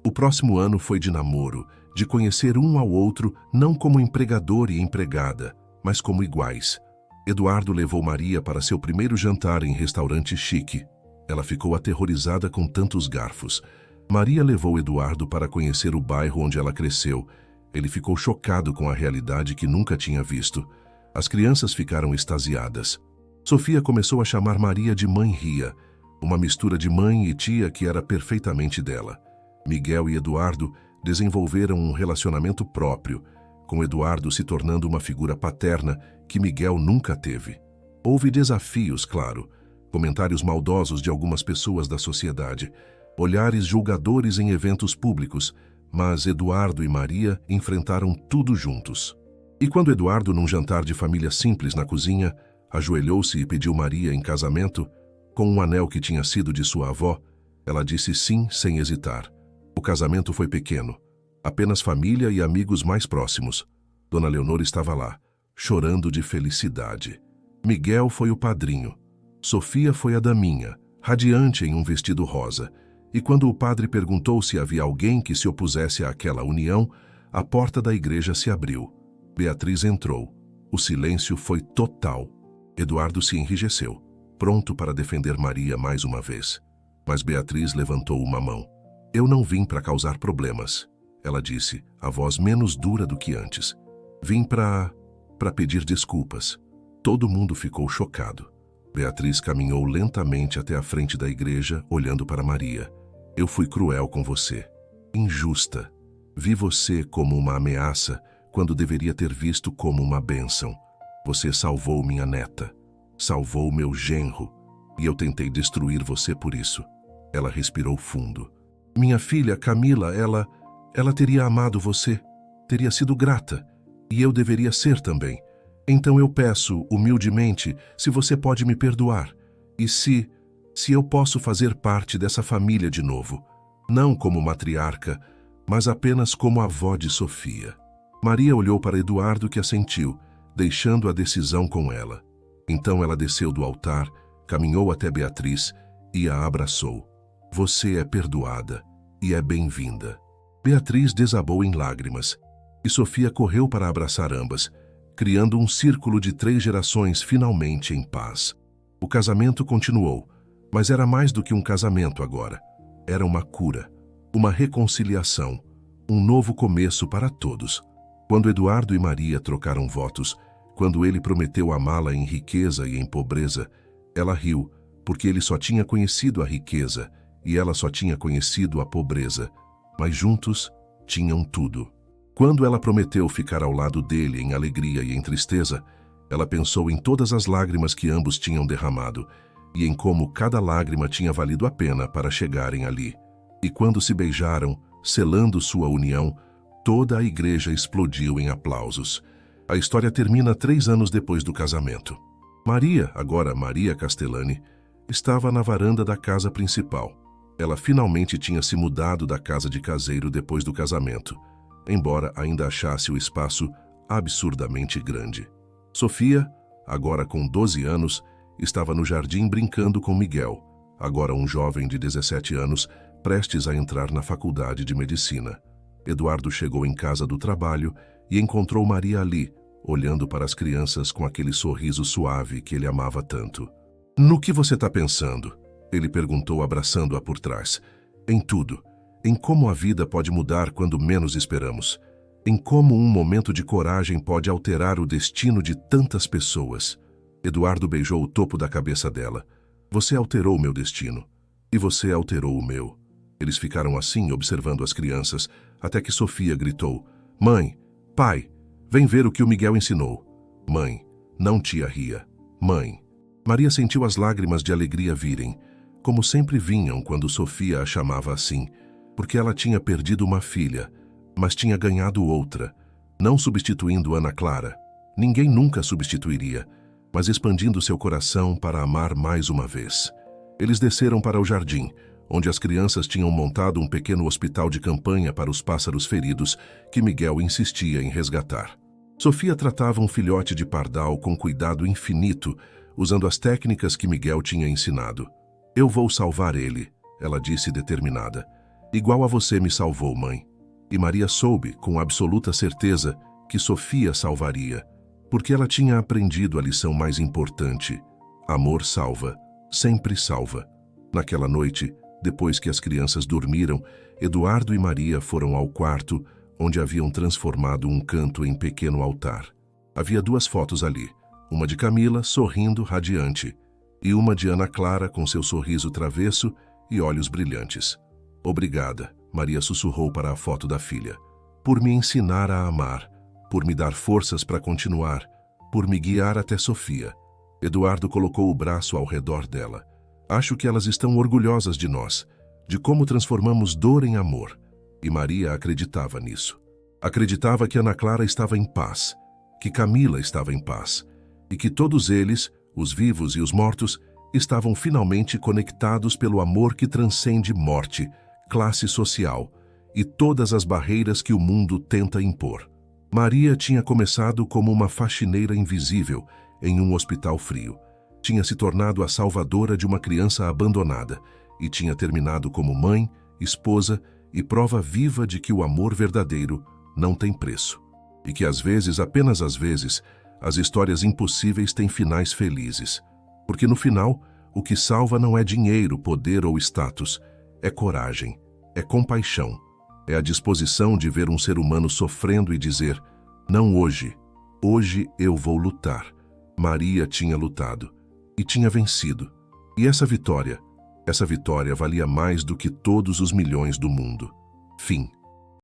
Speaker 1: O próximo ano foi de namoro, de conhecer um ao outro não como empregador e empregada, mas como iguais. Eduardo levou Maria para seu primeiro jantar em restaurante chique. Ela ficou aterrorizada com tantos garfos. Maria levou Eduardo para conhecer o bairro onde ela cresceu. Ele ficou chocado com a realidade que nunca tinha visto. As crianças ficaram extasiadas. Sofia começou a chamar Maria de Mãe Ria, uma mistura de mãe e tia que era perfeitamente dela. Miguel e Eduardo desenvolveram um relacionamento próprio, com Eduardo se tornando uma figura paterna que Miguel nunca teve. Houve desafios, claro, comentários maldosos de algumas pessoas da sociedade, olhares julgadores em eventos públicos, mas Eduardo e Maria enfrentaram tudo juntos. E quando Eduardo, num jantar de família simples na cozinha, ajoelhou-se e pediu Maria em casamento, com um anel que tinha sido de sua avó, ela disse sim sem hesitar. O casamento foi pequeno, apenas família e amigos mais próximos. Dona Leonor estava lá, chorando de felicidade. Miguel foi o padrinho. Sofia foi a daminha, radiante em um vestido rosa. E quando o padre perguntou se havia alguém que se opusesse àquela união, a porta da igreja se abriu. Beatriz entrou. O silêncio foi total. Eduardo se enrijeceu, pronto para defender Maria mais uma vez. Mas Beatriz levantou uma mão. Eu não vim para causar problemas, ela disse, a voz menos dura do que antes. Vim para pedir desculpas. Todo mundo ficou chocado. Beatriz caminhou lentamente até a frente da igreja, olhando para Maria. Eu fui cruel com você, injusta. Vi você como uma ameaça, quando deveria ter visto como uma bênção. Você salvou minha neta, salvou meu genro, e eu tentei destruir você por isso. Ela respirou fundo. Minha filha, Camila, ela teria amado você, teria sido grata, e eu deveria ser também. Então eu peço, humildemente, se você pode me perdoar, e se eu posso fazer parte dessa família de novo, não como matriarca, mas apenas como avó de Sofia. Maria olhou para Eduardo, que assentiu, deixando a decisão com ela. Então ela desceu do altar, caminhou até Beatriz e a abraçou. Você é perdoada e é bem-vinda. Beatriz desabou em lágrimas, e Sofia correu para abraçar ambas, criando um círculo de 3 gerações finalmente em paz. O casamento continuou, mas era mais do que um casamento agora. Era uma cura, uma reconciliação, um novo começo para todos. Quando Eduardo e Maria trocaram votos, quando ele prometeu amá-la em riqueza e em pobreza, ela riu, porque ele só tinha conhecido a riqueza e ela só tinha conhecido a pobreza, mas juntos tinham tudo. Quando ela prometeu ficar ao lado dele em alegria e em tristeza, ela pensou em todas as lágrimas que ambos tinham derramado e em como cada lágrima tinha valido a pena para chegarem ali. E quando se beijaram, selando sua união, toda a igreja explodiu em aplausos. A história termina 3 anos depois do casamento. Maria, agora Maria Castellani, estava na varanda da casa principal. Ela finalmente tinha se mudado da casa de caseiro depois do casamento, embora ainda achasse o espaço absurdamente grande. Sofia, agora com 12 anos, estava no jardim brincando com Miguel, agora um jovem de 17 anos, prestes a entrar na faculdade de medicina. Eduardo chegou em casa do trabalho e encontrou Maria ali, olhando para as crianças com aquele sorriso suave que ele amava tanto. No que você está pensando? Ele perguntou, abraçando-a por trás. Em tudo. Em como a vida pode mudar quando menos esperamos. Em como um momento de coragem pode alterar o destino de tantas pessoas. Eduardo beijou o topo da cabeça dela. Você alterou meu destino. E você alterou o meu. Eles ficaram assim, observando as crianças, até que Sofia gritou. Mãe, pai, vem ver o que o Miguel ensinou. Mãe, não tia Ria. Mãe. Maria sentiu as lágrimas de alegria virem, como sempre vinham quando Sofia a chamava assim, porque ela tinha perdido uma filha, mas tinha ganhado outra, não substituindo Ana Clara. Ninguém nunca substituiria, mas expandindo seu coração para amar mais uma vez. Eles desceram para o jardim, onde as crianças tinham montado um pequeno hospital de campanha para os pássaros feridos que Miguel insistia em resgatar. Sofia tratava um filhote de pardal com cuidado infinito, usando as técnicas que Miguel tinha ensinado. "Eu vou salvar ele", ela disse determinada. "Igual a você me salvou, mãe." E Maria soube, com absoluta certeza, que Sofia salvaria, porque ela tinha aprendido a lição mais importante: amor salva, sempre salva. Naquela noite, depois que as crianças dormiram, Eduardo e Maria foram ao quarto, onde haviam transformado um canto em pequeno altar. Havia 2 fotos ali, uma de Camila, sorrindo, radiante, e uma de Ana Clara, com seu sorriso travesso e olhos brilhantes. "Obrigada", Maria sussurrou para a foto da filha, "por me ensinar a amar, por me dar forças para continuar, por me guiar até Sofia." Eduardo colocou o braço ao redor dela. "Acho que elas estão orgulhosas de nós, de como transformamos dor em amor." E Maria acreditava nisso. Acreditava que Ana Clara estava em paz, que Camila estava em paz, e que todos eles, os vivos e os mortos, estavam finalmente conectados pelo amor que transcende morte, classe social e todas as barreiras que o mundo tenta impor. Maria tinha começado como uma faxineira invisível em um hospital frio. Tinha se tornado a salvadora de uma criança abandonada e tinha terminado como mãe, esposa e prova viva de que o amor verdadeiro não tem preço. E que às vezes, apenas às vezes, as histórias impossíveis têm finais felizes. Porque no final, o que salva não é dinheiro, poder ou status, é coragem, é compaixão, é a disposição de ver um ser humano sofrendo e dizer: "Não hoje, hoje eu vou lutar." Maria tinha lutado e tinha vencido. E essa vitória valia mais do que todos os milhões do mundo. Fim.